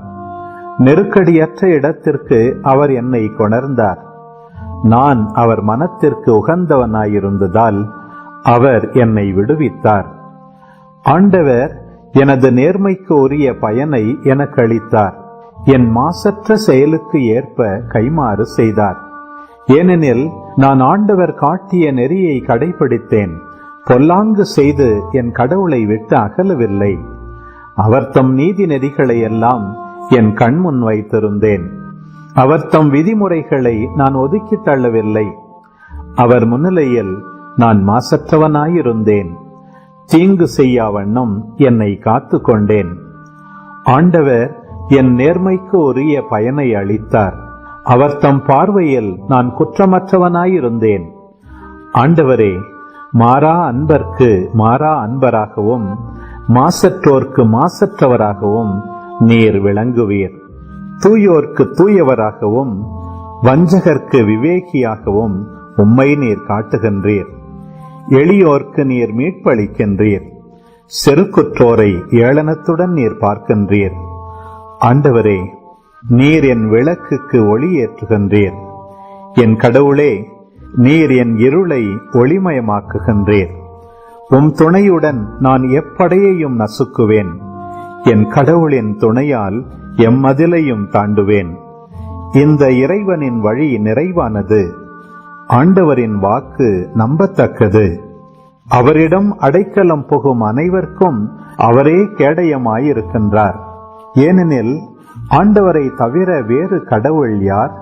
நெருக்கடியற்ற இடத்திற்கு அவர் என்னை கொணர்ந்தார். நான் அவர் மனத்திற்கு உகந்தவனாயிருந்ததால் அவர் என்னை விடுவித்தார். ஆண்டவர் எனது நேர்மைக்கு உரிய பயனை எனக்கு அளித்தார். என் மாசற்ற செயலுக்கு ஏற்ப கைமாறு செய்தார். ஏனெனில் நான் ஆண்டவர் காட்டிய நெறியை கடைபிடித்தேன். பொல்லாங்கு செய்து என் கடவுளை விட்டு அகலவில்லை. அவர் தம் நீதி நெறிகளை எல்லாம் என் கண்முன் வைத்திருந்தேன். அவர் தம் விதிமுறைகளை நான் ஒதுக்கி தள்ளவில்லை. அவர் முன்னிலையில் நான் மாசற்றவனாயிருந்தேன். தீங்கு செய்யா வண்ணம் என்னை காத்து கொண்டேன். ஆண்டவர் என் நேர்மைக்கு உரிய பயனை அளித்தார். அவர் தம் பார்வையில் நான் குற்றமற்றவனாயிருந்தேன். ஆண்டவரே, மாறா அன்பர்க்கு மாறா அன்பராகவும் மாசற்றோர்க்கு மாசற்றவராகவும் நீர் விளங்குவீர். தூயோர்க்கு தூயவராகவும் வஞ்சகர்க்கு விவேகியாகவும் உம்மை நீர் காட்டுகின்றீர். எளியோர்க்கு நீர் மீட்பளிக்கின்றீர். செருக்குற்றோரை ஏளனத்துடன் நீர் பார்க்கின்றீர். ஆண்டவரே, நீர் என் விளக்குக்கு ஒளி ஏற்றுகின்றீர். என் கடவுளே, நீர் என் இருளை ஒளிமயமாக்குகின்றீர். உம் துணையுடன் நான் எப்படையையும் நசுக்குவேன். என் கடவுளின் துணையால் எம்மதிலையும் தாண்டுவேன். இந்த இறைவனின் வழி நிறைவானது. ஆண்டவரின் வாக்கு நம்பத்தக்கது. அவரிடம் அடைக்கலம் புகும் அனைவருக்கும் அவரே கேடயமாயிருக்கின்றார். ஏனெனில் ஆண்டவரை தவிர வேறு கடவுள் யார்?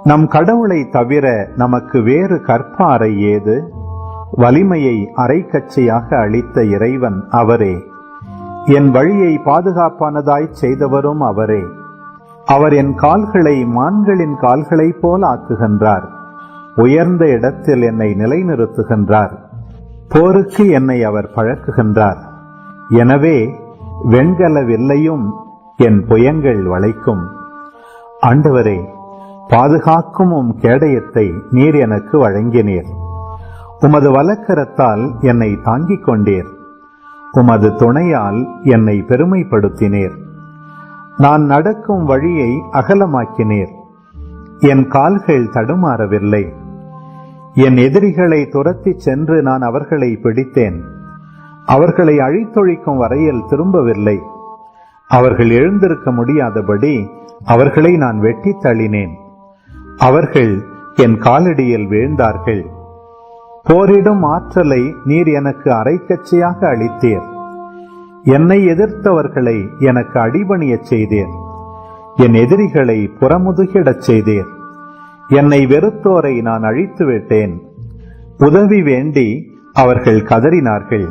நம் கடவுளை தவிர நமக்கு வேறு கற்பாறை ஏது? வலிமையை அரைக்கச்சையாக அளித்த இறைவன் அவரே. என் வழியை பாதுகாப்பானதாய் செய்தவரும் அவரே. அவர் என் கால்களை மான்களின் கால்களைப் போல் ஆக்குகின்றார். உயர்ந்த இடத்தில் என்னை நிலைநிறுத்துகின்றார். போருக்கு என்னை அவர் பழக்குகின்றார். எனவே வெண்கல வில்லையும் என் புயங்கள் வளைக்கும். ஆண்டவரே, பாதுகாக்கும் உம் கேடயத்தை நீர் எனக்கு வழங்கினீர். உமது வலக்கரத்தால் என்னை தாங்கிக் கொண்டீர். உமது துணையால் என்னை பெருமைப்படுத்தினீர். நான் நடக்கும் வழியை அகலமாக்கினீர். என் கால்கள் தடுமாறவில்லை. என் எதிரிகளை துரத்தி சென்று நான் அவர்களை பிடித்தேன். அவர்களை அழித்தொழிக்கும் வரையில் திரும்பவில்லை. அவர்கள் எழுந்திருக்க முடியாதபடி அவர்களை நான் வெட்டி தள்ளினேன். அவர்கள் என் காலடியில் வீழ்ந்தார்கள். போரிடும் ஆற்றலை நீர் எனக்கு அரைக்கச்சையாக அளித்தீர். என்னை எதிர்த்தவர்களை எனக்கு அடிபணியச் செய்தீர். என் எதிரிகளை புறமுதுகிடச் செய்தீர். என்னை வெறுத்தோரை நான் அழித்து விட்டேன். உதவி வேண்டி அவர்கள் கதறினார்கள்.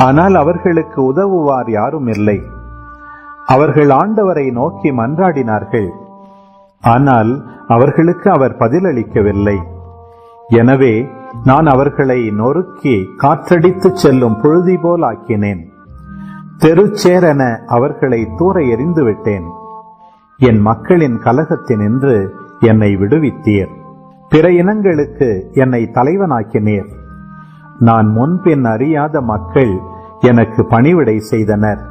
ஆனால் அவர்களுக்கு உதவுவார் யாரும் இல்லை. அவர்கள் ஆண்டவரை நோக்கி மன்றாடினார்கள். ஆனால் அவர்களுக்கு அவர் பதிலளிக்கவில்லை. எனவே நான் அவர்களை நொறுக்கி காற்றடித்து செல்லும் புழுதி போல் ஆக்கினேன். தெருச்சேரென அவர்களை தூர எறிந்து விட்டேன். என் மக்களின் கலகத்தினின்று என்னை விடுவித்தீர். பிற இனங்களுக்கு என்னை தலைவனாக்கினீர். நான் முன்பின் அறியாத மக்கள் எனக்கு பணிவிடை செய்தனர்.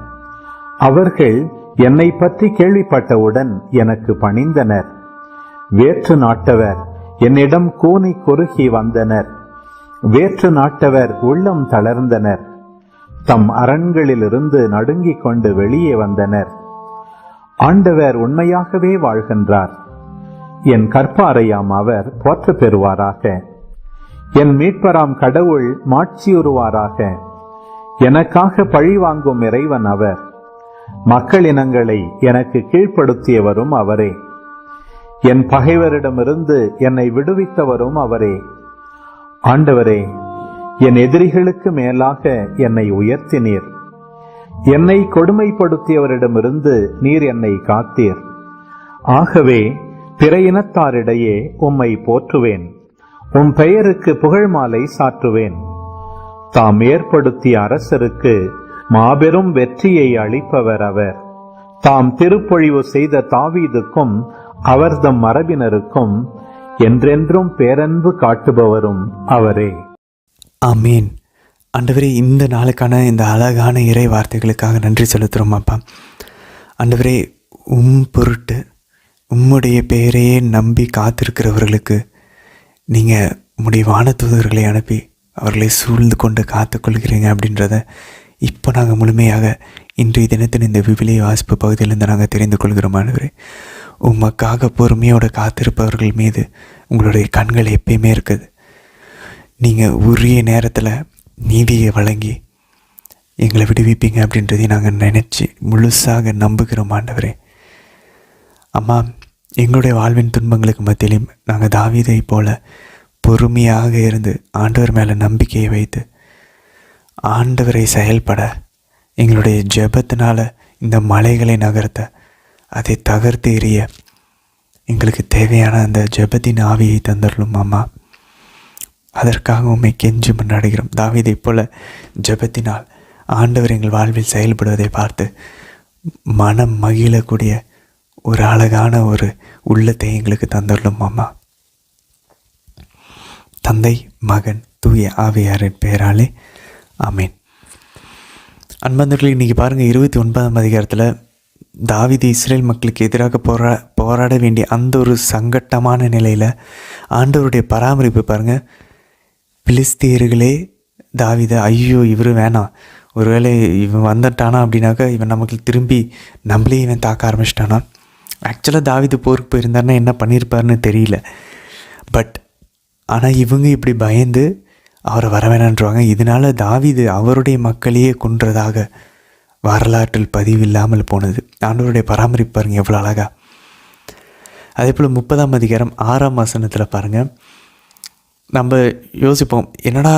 அவர்கள் என்னை பற்றி கேள்விப்பட்டவுடன் எனக்கு பணிந்தனர். வேற்று நாட்டவர் என்னிடம் கூனி குறுகி வந்தனர். வேற்று நாட்டவர் உள்ளம் தளர்ந்தனர். தம் அரண்களிலிருந்து நடுங்கிக் கொண்டு வெளியே வந்தனர். ஆண்டவர் உண்மையாகவே வாழ்கின்றார். என் கற்பாரையாம் அவர் போற்ற பெறுவாராக. என் மீட்பராம் கடவுள் மாட்சியுறுவாராக. எனக்காக பழி வாங்கும் இறைவன் அவர். மக்களினங்களை எனக்கு கீழ்ப்படுத்தியவரும் அவரே. என் பகைவரிடமிருந்து என்னை விடுவித்தவரும் அவரே. ஆண்டவரே, என் எதிரிகளுக்கு மேலாக என்னை உயர்த்தினீர். என்னை கொடுமைப்படுத்தியவரிடமிருந்து நீர் என்னை காத்தீர். ஆகவே பிற இனத்தாரிடையே உம்மை போற்றுவேன். உம் பெயருக்கு புகழ் மாலை சாற்றுவேன். தாம் ஏற்படுத்திய அரசருக்கு மாபெரும் வெற்றியை அளிப்பவர் அவர். தாம் திருப்பொழிவு செய்த தாவீதுக்கும் அவர்தம் மரபினருக்கும் என்றென்றும் பேரன்பு காட்டுபவரும் அவரே. ஆமீன். ஆண்டவரே, இந்த நாளுக்கான இந்த அழகான இறை வார்த்தைகளுக்காக நன்றி செலுத்துகிறோம் அப்பா. ஆண்டவரே, பொருட்டு உம்முடைய பெயரையே நம்பி காத்திருக்கிறவர்களுக்கு நீங்கள் உம்முடைய வானதூதர்களை அனுப்பி அவர்களை சூழ்ந்து கொண்டு காத்துக்கொள்கிறீங்க அப்படின்றத இப்போ நாங்கள் முழுமையாக இன்றைய தினத்தின் இந்த விவிலிய வாசிப்பு பகுதியிலேருந்து நாங்கள் தெரிந்து கொள்கிறோம். ஆண்டவரே, உமக்காக பொறுமையோடு காத்திருப்பவர்கள் மீது உங்களுடைய கண்கள் எப்பயுமே இருக்குது. நீங்கள் உரிய நேரத்தில் நீதியை வழங்கி எங்களை விடுவிப்பீங்க அப்படின்றதையும் நாங்கள் நினச்சி முழுசாக நம்புகிறோம். ஆண்டவரே, அம்மா, எங்களுடைய வாழ்வின் துன்பங்களுக்கு மத்தியிலும் நாங்கள் தாவீதை போல பொறுமையாக இருந்து ஆண்டவர் மேலே நம்பிக்கையை வைத்து ஆண்டவரை செயல்பட எங்களுடைய ஜெபத்தினால இந்த மலைகளை நகர்த்த, அதை தகர்த்து எறிய எங்களுக்கு தேவையான அந்த ஜெபத்தின் ஆவியை தந்துடலும் அம்மா. அதற்காக உம்மை கெஞ்சி மன்றாடுகிறோம். தாவீதை போல ஜெபத்தினால் ஆண்டவர் எங்கள் வாழ்வில் செயல்படுவதை பார்த்து மனம் மகிழக்கூடிய ஒரு அழகான ஒரு உள்ளத்தை எங்களுக்கு தந்துடலும் அம்மா. தந்தை, மகன், தூய ஆவியாரின் பெயராலே ஆமீன். அன்பந்தர்களே, இன்றைக்கி பாருங்கள், 29ஆம் அதிகாரத்தில் தாவீது இஸ்ரேல் மக்களுக்கு எதிராக போராட வேண்டிய அந்த ஒரு சங்கட்டமான நிலையில் ஆண்டவருடைய பராமரிப்பு பாருங்கள். பிலிஸ்தீயர்களே தாவீதை, ஐயோ இவர் வேணாம், ஒருவேளை இவன் வந்துட்டானா அப்படின்னாக்கா இவன் நமக்கு திரும்பி நம்மளே இவன் தாக்க ஆரம்பிச்சிட்டானா. ஆக்சுவலாக தாவீது போருக்கு போயிருந்தாருன்னா என்ன பண்ணியிருப்பாருன்னு தெரியல. ஆனால் இவங்க இப்படி பயந்து அவரை வர வேணான்றாங்க. இதனால் தாவீது அவருடைய மக்களையே கொன்றதாக வரலாற்றில் பதிவில்லாமல் போனது. ஆண்டவருடைய பராமரிப்பு பாருங்கள் எவ்வளோ அழகா. அதே போல் 30ஆம் அதிகாரம் 6ஆம் வசனத்தில் பாருங்கள், நம்ம யோசிப்போம், என்னடா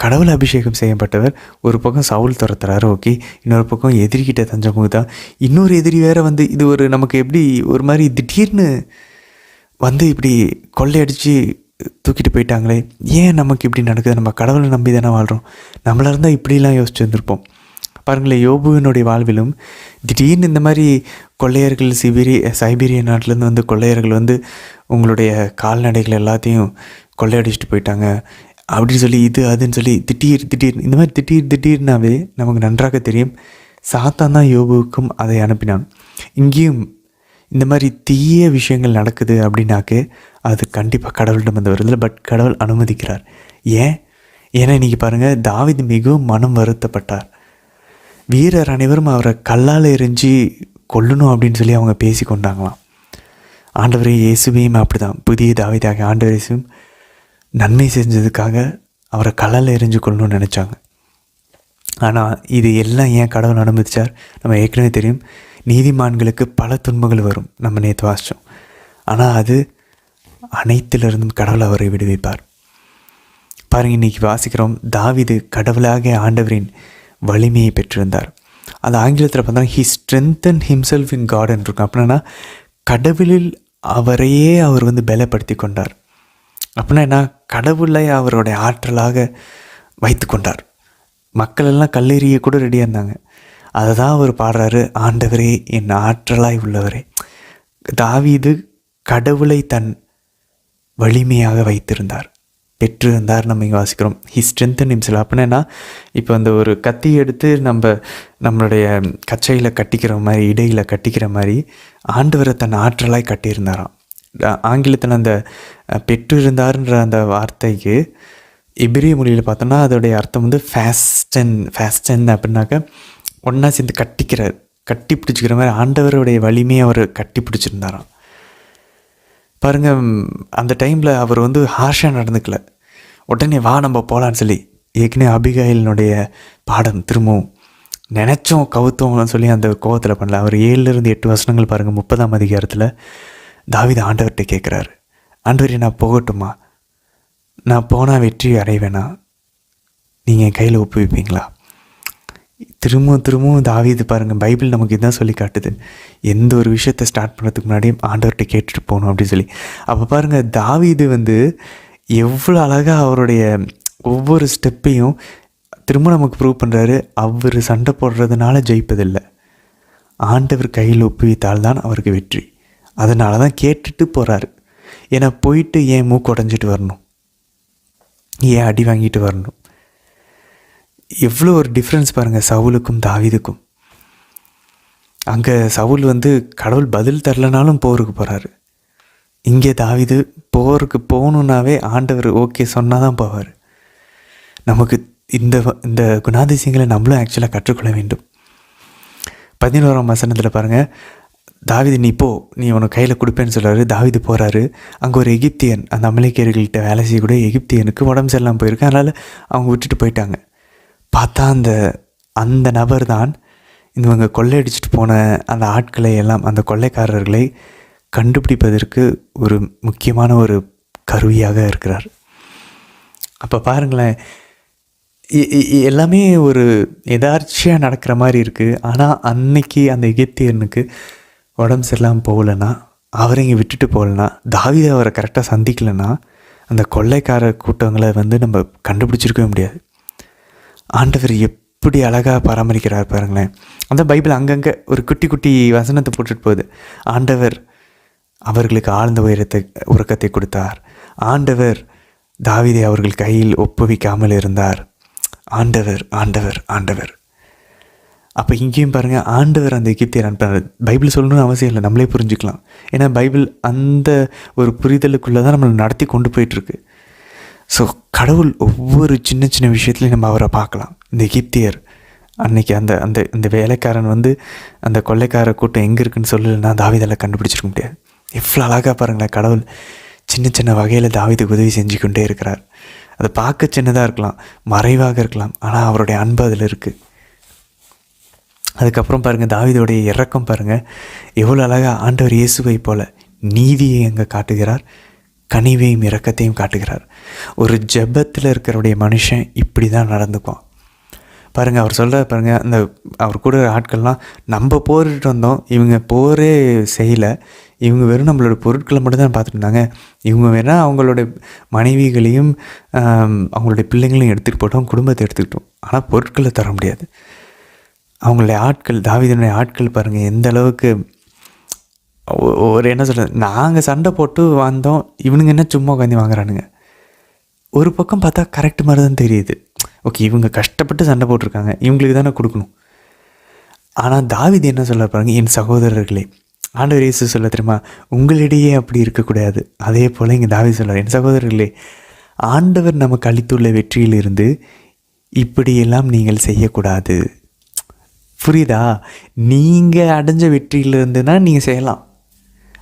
கடவுள் அபிஷேகம் செய்யப்பட்டவர் ஒரு பக்கம் சவுல் துரத்துறாரு, ஓகே, இன்னொரு பக்கம் எதிரிக்கிட்ட தஞ்சம் புகுதா, இன்னொரு எதிரி வேறு வந்து இது ஒரு நமக்கு எப்படி ஒரு மாதிரி திடீர்னு வந்து இப்படி கொள்ளையடித்து தூக்கிட்டு போயிட்டாங்களே, ஏன் நமக்கு இப்படி நடக்குது? நம்ம கடவுளை நம்பி தானே வாழ்கிறோம். நம்மளாக இருந்தால் இப்படிலாம் யோசிச்சு வந்திருப்போம். பாருங்களேன், யோபுவினுடைய வாழ்விலும் திடீர்னு இந்த மாதிரி கொள்ளையர்கள் சைபீரிய நாட்டிலேருந்து வந்து கொள்ளையர்கள் வந்து உங்களுடைய கால்நடைகள் எல்லாத்தையும் கொள்ளையடிச்சிட்டு போயிட்டாங்க அப்படின்னு சொல்லி இது அதுன்னு சொல்லி திடீர் இந்த மாதிரி திடீர்னாவே நமக்கு நன்றாக தெரியும் சாத்தான் தான் யோபுவுக்கும் அதை அனுப்பினான். இங்கேயும் இந்த மாதிரி தீய விஷயங்கள் நடக்குது அப்படின்னாக்கே அது கண்டிப்பாக கடவுளிடம் வந்து வருதில்லை. பட் கடவுள் அனுமதிக்கிறார். ஏன்னா இன்றைக்கி பாருங்கள், தாவீது மிகவும் மனம் வருத்தப்பட்டார். வீரர் அனைவரும் அவரை கல்லால் எரிஞ்சு கொல்லணும் அப்படின்னு சொல்லி அவங்க பேசி கொண்டாங்களாம். ஆண்டவரே இயேசுவையும் அப்படி தான், புதிய தாவீதாக ஆண்டவர் இயேசுவும் நன்மை செஞ்சதுக்காக அவரை கல்லால் எரிஞ்சு கொள்ளணும்னு நினச்சாங்க. ஆனால் இது எல்லாம் ஏன் கடவுள் அனுமதிச்சார்? நம்ம ஏற்கனவே தெரியும், நீதிமான்களுக்கு பல துன்பங்கள் வரும், நம்ம நேற்று வாசித்தோம். ஆனால் அது அனைத்திலிருந்தும் கடவுள் அவரை விடுவிப்பார். பாருங்கள், இன்றைக்கி வாசிக்கிறோம், தாவீது கடவுளாக ஆண்டவரின் வலிமையை பெற்றிருந்தார். அது ஆங்கிலத்தில் பார்த்தா ஹி ஸ்ட்ரென்தன் ஹிம்செல்ஃப் இன் காட்ன்னு இருக்கும். அப்படின்னா கடவுளில் அவரையே அவர் வந்து பலப்படுத்தி கொண்டார். அப்படின்னா என்ன? கடவுளை அவருடைய ஆற்றலாக வைத்து கொண்டார். மக்கள் எல்லாம் கல்லெறிய கூட ரெடியாக இருந்தாங்க. அதை தான் அவர் பாடுறாரு, ஆண்டவரே என் ஆற்றலாய் உள்ளவரே. தாவீது கடவுளை தன் வலிமையாக வைத்திருந்தார், பெற்றிருந்தார். நம்ம இங்கே வாசிக்கிறோம் ஹி ஸ்ட்ரென்தன் ஹிம்செல்ஃப். அப்படின்னா இப்போ அந்த ஒரு கத்தி எடுத்து நம்மளுடைய கச்சையில் கட்டிக்கிற மாதிரி, இடையில் கட்டிக்கிற மாதிரி ஆண்டவரை தன் ஆற்றலாய் கட்டியிருந்தாராம். ஆங்கிலத்தில் அந்த பெற்றிருந்தார்ன்ற அந்த வார்த்தைக்கு எபிரிய மொழியில் பார்த்தோன்னா அதோடைய அர்த்தம் வந்து ஃபேஸ்டன் அப்படின்னாக்க ஒன்றா சேர்ந்து கட்டி பிடிச்சிக்கிற மாதிரி ஆண்டவருடைய வலிமையை அவர் கட்டி பிடிச்சிருந்தாராம். பாருங்கள், அந்த டைமில் அவர் வந்து ஹார்ஷாக நடந்துக்கல. உடனே வா நம்ம போகலான்னு சொல்லி, ஏற்கனவே அபிகாயிலினுடைய பாடம் திரும்பவும் நினச்சோம் கவுத்தோம்னு சொல்லி அந்த கோவத்தில் பண்ணல. அவர் 7-8 வசனங்கள் பாருங்கள். 30ஆம் அதிகாரத்தில் தாவீது ஆண்டவர்கிட்ட கேட்குறாரு, ஆண்டவரே நான் போகட்டுமா? நான் போனால் வெற்றி அடைவேனா? நீங்கள் என் கையில் ஒப்புவிப்பீங்களா? திரும்பவும் தாவீது பாருங்கள், பைபிள் நமக்கு இதுதான் சொல்லி காட்டுது, எந்த ஒரு விஷயத்தை ஸ்டார்ட் பண்ணுறதுக்கு முன்னாடியும் ஆண்டவர்கிட்ட கேட்டுட்டு போகணும் அப்படின்னு சொல்லி. அப்போ பாருங்கள், தாவீது வந்து எவ்வளோ அழகாக அவருடைய ஒவ்வொரு ஸ்டெப்பையும் திரும்ப நமக்கு ப்ரூவ் பண்ணுறாரு. அவர் சண்டை போடுறதுனால ஜெயிப்பதில்லை, ஆண்டவர் கையில் ஒப்புவித்தால்தான் அவருக்கு வெற்றி. அதனால தான் கேட்டுட்டு போகிறாரு. ஏன்னா போயிட்டு ஏன் மூக்கு உடஞ்சிட்டு வரணும்? ஏன் அடி வாங்கிட்டு வரணும்? எவ்வளோ ஒரு டிஃப்ரென்ஸ் பாருங்கள் சவுலுக்கும் தாவீதுக்கும். அங்கே சவுல் வந்து கடவுள் பதில் தரலனாலும் போருக்கு போகிறாரு. இங்கே தாவீது போருக்கு போகணுன்னாவே ஆண்டவர் ஓகே சொன்னால் தான் போவார். நமக்கு இந்த குணாதிசயங்களை நம்மளும் ஆக்சுவலாக கற்றுக்கொள்ள வேண்டும். 11ஆம் வசனத்தில் பாருங்கள், தாவீது நீ உனக்கு கையில் கொடுப்பேன்னு சொல்கிறாரு. தாவீது போகிறாரு. அங்கே ஒரு எகிப்தியன், அந்த அமலேக்கியர்கள்ட்ட வேலை செய்யக்கூடிய எகிப்தியனுக்கு உடம்பு சரியில்லாமல் போயிருக்கு. அதனால் அவங்க விட்டுட்டு போயிட்டாங்க. பார்த்தா அந்த நபர் தான் இவங்க கொள்ளையடிச்சிட்டு போன அந்த ஆட்களை எல்லாம், அந்த கொள்ளைக்காரர்களை கண்டுபிடிப்பதற்கு ஒரு முக்கியமான ஒரு கருவியாக இருக்கிறார். அப்போ பாருங்களேன், எல்லாமே ஒரு எதார்ச்சியாக நடக்கிற மாதிரி இருக்குது. ஆனால் அன்னைக்கு அந்த எகிப்தியனுக்கு உடம்பு சரியில்லாமல் போகலன்னா, அவரை இங்கே விட்டுட்டு போகலன்னா, தாவீது அவரை கரெக்டாக சந்திக்கலைன்னா, அந்த கொள்ளைக்கார கூட்டங்களை வந்து நம்ம கண்டுபிடிச்சிருக்கவே முடியாது. ஆண்டவர் எப்படி அழகாக பராமரிக்கிறார் பாருங்களேன். அந்த பைபிள் அங்கங்கே ஒரு குட்டி குட்டி வசனத்தை போட்டுட்டு போகுது. ஆண்டவர் அவர்களுக்கு ஆழ்ந்த உறக்கத்தை கொடுத்தார். ஆண்டவர் தாவீதை அவர்கள் கையில் ஒப்புவிக்காமல் இருந்தார். ஆண்டவர் ஆண்டவர் ஆண்டவர். அப்போ இங்கேயும் பாருங்கள், ஆண்டவர் அந்த எகிப்தியர் அனுப்புறார். பைபிள் சொல்லணும்னு அவசியம் இல்லை, நம்மளே புரிஞ்சுக்கலாம். ஏன்னா பைபிள் அந்த ஒரு புரிதலுக்குள்ளே தான் நம்மளை நடத்தி கொண்டு போயிட்டுருக்கு. ஸோ கடவுள் ஒவ்வொரு சின்ன சின்ன விஷயத்துலையும் நம்ம அவரை பார்க்கலாம். இந்த எகிப்தியர் அன்னைக்கு அந்த வேலைக்காரன் வந்து அந்த கொள்ளைக்கார கூட்டம் எங்கே இருக்குன்னு சொல்லலைன்னா தாவீதெல்லாம் கண்டுபிடிச்சிருக்க முடியாது. எவ்வளோ அழகாக பாருங்களேன், கடவுள் சின்ன சின்ன வகையில் தாவீதுக்கு உதவி செஞ்சு கொண்டே இருக்கிறார். அதை பார்க்க சின்னதாக இருக்கலாம், மறைவாக இருக்கலாம், ஆனால் அவருடைய அன்பு அதில் இருக்குது. அதுக்கப்புறம் பாருங்கள், தாவீதோடைய இரக்கம் பாருங்கள், எவ்வளோ அழகாக ஆண்டவர் இயேசுவை போல் நீதியை அங்கே காட்டுகிறார், கனிவையும் இரக்கத்தையும் காட்டுகிறார். ஒரு ஜெபத்தில் இருக்கிறவுடைய மனுஷன் இப்படி தான் நடந்துக்குவான் பாருங்கள். அவர் சொல்கிறார் பாருங்கள், அந்த அவர் கூட ஆட்கள்லாம் நம்ம போரிட்டு வந்தோம், இவங்க போரே செய்யலை, இவங்க வெறும் நம்மளோட பொருட்களை மட்டும்தான் பார்த்துட்டு இருந்தாங்க, இவங்க வேணால் அவங்களோட மனைவிகளையும் அவங்களுடைய பிள்ளைங்களையும் எடுத்துகிட்டு போட்டோம், குடும்பத்தை எடுத்துக்கிட்டோம், ஆனால் பொருட்களை தர முடியாது. அவங்களுடைய ஆட்கள், தாவீதுடைய ஆட்கள் பாருங்கள் எந்த அளவுக்கு ஒரு என்ன சொல்கிறது, நாங்கள் சண்டை போட்டு வந்தோம், இவனுங்க என்ன சும்மா உட்காந்து வாங்குறானுங்க. ஒரு பக்கம் பார்த்தா கரெக்ட் மாதிரி தான் தெரியுது. ஓகே, இவங்க கஷ்டப்பட்டு சண்டை போட்டிருக்காங்க, இவங்களுக்கு தானே கொடுக்கணும். ஆனால் தாவீது என்ன சொல்ல பாருங்க, என் சகோதரர்களே, ஆண்டவர் இயேசு சொல்ல தெரியுமா, உங்களிடையே அப்படி இருக்கக்கூடாது. அதே போல் இங்கே தாவீது சொல்கிறார், என் சகோதரர்களே, ஆண்டவர் நமக்கு அளித்துள்ள வெற்றியிலிருந்து இப்படியெல்லாம் நீங்கள் செய்யக்கூடாது. புரியுதா? நீங்கள் அடைஞ்ச வெற்றியிலிருந்துனா நீங்கள் செய்யலாம்,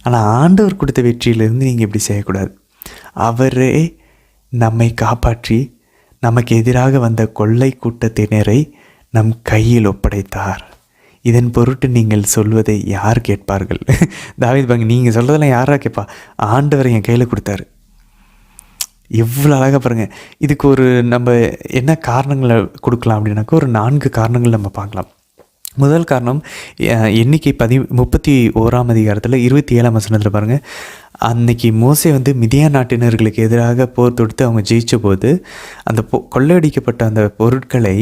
ஆனால் ஆண்டவர் கொடுத்த வெற்றியிலிருந்து நீங்கள் இப்படி செய்யக்கூடாது. அவரே நம்மை காப்பாற்றி நமக்கு எதிராக வந்த கொள்ளை கூட்டத்தினரை நம் கையில் ஒப்படைத்தார். இதன் பொருட்டு நீங்கள் சொல்வதை யார் கேட்பார்கள்? தாவீது பாங்க, நீங்கள் சொல்கிறதெல்லாம் யாரா கேட்பா? ஆண்டவர் என் கையில் கொடுத்தாரு. எவ்வளோ அழகாக பாருங்கள். இதுக்கு ஒரு நம்ம என்ன காரணங்களை கொடுக்கலாம் அப்படின்னாக்கா, ஒரு 4 காரணங்கள் நம்ம பார்க்கலாம். முதல் காரணம், எண்ணிக்கை 31ஆம் அதிகாரத்தில் 27ஆம் வசனத்தில் பாருங்கள், அன்னைக்கு மோசே வந்து மிதியான் நாட்டினர்களுக்கு எதிராக போர் தொடுத்து அவங்க ஜெயித்த போது அந்த கொள்ளையடிக்கப்பட்ட அந்த பொருட்களை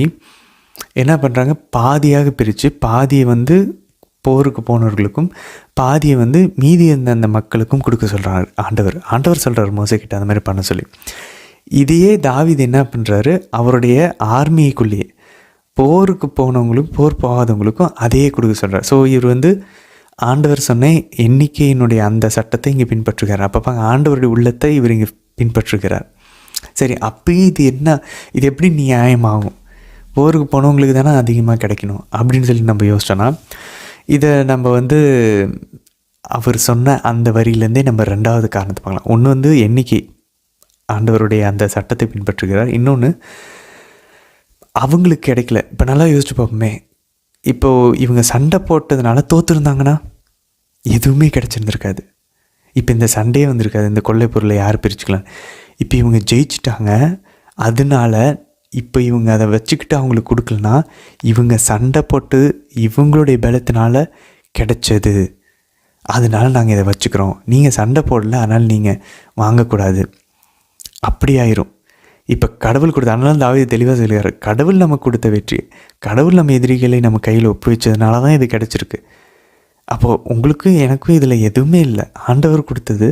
என்ன பண்ணுறாங்க, பாதியாக பிரித்து பாதியை வந்து போருக்கு போனவர்களுக்கும் பாதியை வந்து மீதி இருந்த அந்த மக்களுக்கும் கொடுக்க சொல்கிறார் ஆண்டவர் சொல்கிறார் மோசேக்கிட்ட அந்த மாதிரி பண்ண சொல்லி. இதையே தாவீது என்ன பண்ணுறாரு, அவருடைய ஆர்மிக்குள்ளேயே போருக்கு போனவங்களுக்கும் போர் போகாதவங்களுக்கும் அதையே கொடுக்க சொல்கிறார். ஸோ இவர் வந்து ஆண்டவர் சொன்ன எண்ணிக்கையினுடைய அந்த சட்டத்தை இங்கே பின்பற்றுகிறார். அப்போ ஆண்டவருடைய உள்ளத்தை இவர் இங்கே பின்பற்றுகிறார். சரி, அப்போ இது எப்படி நியாயமாகும்? போருக்கு போனவங்களுக்கு தானே அதிகமாக கிடைக்கணும் அப்படின்னு சொல்லி நம்ம யோசிச்சோன்னா, இதை நம்ம வந்து அவர் சொன்ன அந்த வரியிலேருந்தே நம்ம 2வது காரணத்தை பார்க்கலாம். ஒன்று வந்து எண்ணிக்கை, ஆண்டவருடைய அந்த சட்டத்தை பின்பற்றுகிறார். இன்னொன்று அவங்களுக்கு கிடைக்கல. இப்போ நல்லா யோசிச்சு பார்ப்போமே, இப்போது இவங்க சண்டை போட்டதுனால தோற்றுருந்தாங்கன்னா எதுவுமே கிடச்சிருந்துருக்காது. இப்போ இந்த சண்டையே வந்திருக்காது, இந்த கொள்ளை பொருளை யார் பிரிச்சுக்கலாம். இப்போ இவங்க ஜெயிச்சிட்டாங்க, அதனால இப்போ இவங்க அதை வச்சுக்கிட்டு அவங்களுக்கு கொடுக்கலனா, இவங்க சண்டை போட்டு இவங்களுடைய பலத்தினால கிடைச்சது, அதனால் நாங்கள் இதை வச்சுக்கிறோம், நீங்கள் சண்டை போடல அதனால் நீங்கள் வாங்கக்கூடாது, அப்படி ஆயிரும். இப்போ கடவுள் கொடுத்த, அதனால தாவீது தெளிவாக சொல்லுகிறார், கடவுள் நமக்கு கொடுத்த வெற்றி, கடவுள் நம்ம எதிரிகளை நம்ம கையில் ஒப்புவிச்சதுனால தான் இது கிடச்சிருக்கு. அப்போது உங்களுக்கும் எனக்கும் இதில் எதுவுமே இல்லை, ஆண்டவர் கொடுத்தது,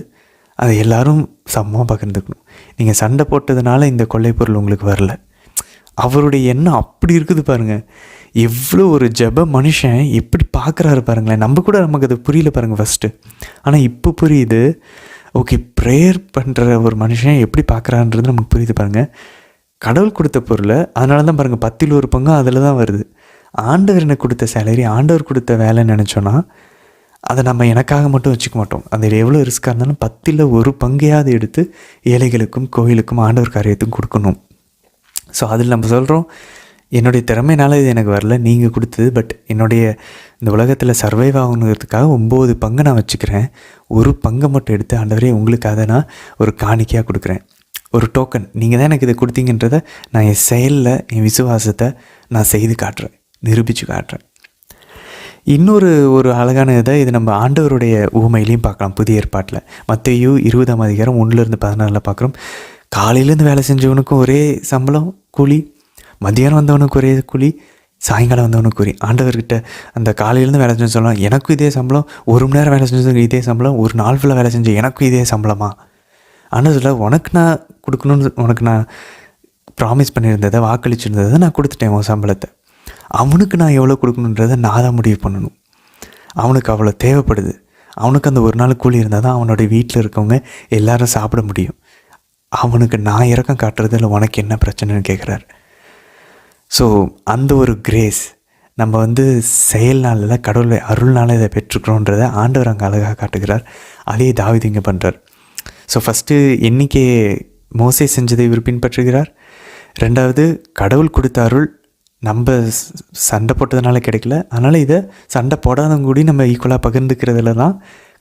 அதை எல்லோரும் சமமாக பகிர்ந்துக்கணும். நீங்கள் சண்டை போட்டதுனால இந்த கொள்ளை பொருள் உங்களுக்கு வரல. அவருடைய எண்ணம் அப்படி இருக்குது பாருங்கள். எவ்வளோ ஒரு ஜெப மனுஷன் எப்படி பார்க்குறாரு பாருங்களேன். நம்ம கூட நமக்கு அது புரியல பாருங்கள் ஃபஸ்ட்டு. ஆனால் இப்போ புரியுது. ஓகே, ப்ரேயர் பண்ணுற ஒரு மனுஷன் எப்படி பார்க்குறான்றது நமக்கு புரியுது பாருங்கள். கடவுள் கொடுத்த பொருளை, அதனால தான் பாருங்கள் 10ல் 1 பங்கு அதில் தான் வருது. ஆண்டவர் எனக்கு கொடுத்த சேலரி, ஆண்டவர் கொடுத்த வேலைன்னு நினச்சோன்னா அதை நம்ம எனக்காக மட்டும் வச்சுக்க மாட்டோம். அதில் எவ்வளோ ரிஸ்க்காக இருந்தாலும் 10ல் 1 பங்கையாவது எடுத்து ஏழைகளுக்கும் கோயிலுக்கும் ஆண்டவர் காரியத்துக்கும் கொடுக்கணும். ஸோ அதில் நம்ம சொல்கிறோம், என்னுடைய திறமையினால இது எனக்கு வரல, நீங்கள் கொடுத்தது. பட் என்னுடைய இந்த உலகத்தில் சர்வைவ் ஆகணுங்கிறதுக்காக 9 பங்கை நான் வச்சுக்கிறேன். 1 பங்கை மட்டும் எடுத்து ஆண்டவரே உங்களுக்காக நான் ஒரு காணிக்கையாக கொடுக்குறேன், ஒரு டோக்கன். நீங்கள் தான் எனக்கு இதை கொடுத்தீங்கன்றதை நான் என் செயலில் என் விசுவாசத்தை நான் செய்து காட்டுறேன், நிரூபித்து காட்டுறேன். இன்னொரு அழகான இதை இது நம்ம ஆண்டவருடைய ஊமையிலையும் பார்க்கலாம். புதிய ஏற்பாட்டில் மத்தேயு 20ஆம் அதிகாரம் 1-14 பார்க்குறோம். காலையிலேருந்து வேலை செஞ்சவனுக்கும் ஒரே சம்பளம் கூலி, மத்தியானம் வந்தவனுக்கு ஒரே கூலி, சாயங்காலம் வந்தவனுக்கு கூலி. ஆண்டவர்கிட்ட அந்த காலையிலேருந்து வேலை செஞ்சு சொல்லலாம், எனக்கும் இதே சம்பளம், 1 மணி நேரம் வேலை செஞ்சதுக்கு இதே சம்பளம், ஒரு நாள் ஃபுல்லாக வேலை செஞ்சு எனக்கும் இதே சம்பளமா? ஆண்டவர் சொல்ல, உனக்கு நான் கொடுக்கணும்னு, உனக்கு நான் ப்ராமிஸ் பண்ணியிருந்ததை, வாக்களிச்சிருந்ததை நான் கொடுத்துட்டேன் உன் சம்பளத்தை. அவனுக்கு நான் எவ்வளோ கொடுக்கணுன்றதை நான் தான் முடிவு பண்ணணும். அவனுக்கு அவ்வளோ தேவைப்படுது. அவனுக்கு அந்த ஒரு நாள் கூலி இருந்தால் தான் அவனுடைய வீட்டில் இருக்கவங்க எல்லாரும் சாப்பிட முடியும். அவனுக்கு நான் இறக்கம் காட்டுறதில் உனக்கு என்ன பிரச்சனைன்னு கேட்குறாரு. ஸோ அந்த ஒரு கிரேஸ் நம்ம செயல்னால, கடவுளை அருள்னால இதை பெற்றுக்கிறோன்றதை ஆண்டவர் அங்கே அழகாக காட்டுகிறார். அதே தாவீது இங்கே பண்ணுறார். ஸோ ஃபஸ்ட்டு எண்ணிக்கையை மோசே செஞ்சதை இவர் பின்பற்றுகிறார். 2வது கடவுள் கொடுத்த அருள் நம்ம சண்டை போட்டதுனால கிடைக்கல, அதனால் இதை சண்டை போடாதவங்க கூடி நம்ம ஈக்குவலாக பகிர்ந்துக்கிறதுல தான்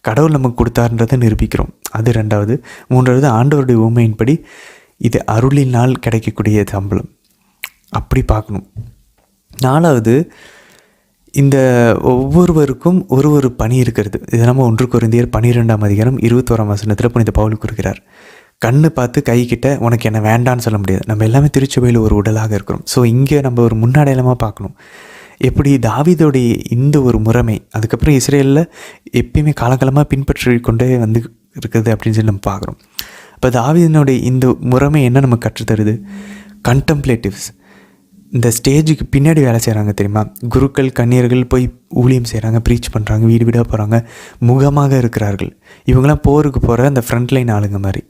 கடவுள் நமக்கு கொடுத்தாருன்றதை நிரூபிக்கிறோம். அது 2வது. 3வது ஆண்டவருடைய ஊமையின்படி இது அருளினால் கிடைக்கக்கூடிய சம்பளம், அப்படி பார்க்கணும். 4வது, இந்த ஒவ்வொருவருக்கும் ஒரு பணி இருக்கிறது. இது நம்ம 1 கொரிந்தியர் 12ஆம் அதிகாரம் 21ஆம் வசனத்தில் புனித பவுல் கூறுகிறார். கண்ணு பார்த்து கை கிட்ட உனக்கு என்ன வேண்டான்னு சொல்ல முடியாது. நம்ம எல்லாமே திருச்சபையில் ஒரு உடலாக இருக்கிறோம். ஸோ இங்கே நம்ம ஒரு முன்னாடையலமாக பார்க்கணும். எப்படி தாவீதோடைய இந்த ஒரு முறைமை அதுக்கப்புறம் இஸ்ரேலில் எப்பயுமே காலகாலமாக பின்பற்றி கொண்டே இருக்குது அப்படின்னு சொல்லி நம்ம பார்க்குறோம். இப்போ தாவீதினுடைய இந்த முறைமை என்ன நமக்கு கற்றுத்தருது? கண்டம்ப்ளேட்டிவ்ஸ் இந்த ஸ்டேஜுக்கு பின்னாடி வேலை செய்கிறாங்க தெரியுமா? குருக்கள் கன்னியர்கள் போய் ஊழியம் செய்கிறாங்க, ப்ரீச் பண்ணுறாங்க, வீடு வீடாக போகிறாங்க, முகமாக இருக்கிறார்கள். இவங்களாம் போருக்கு போகிற அந்த ஃப்ரண்ட்லைன் ஆளுங்க மாதிரி.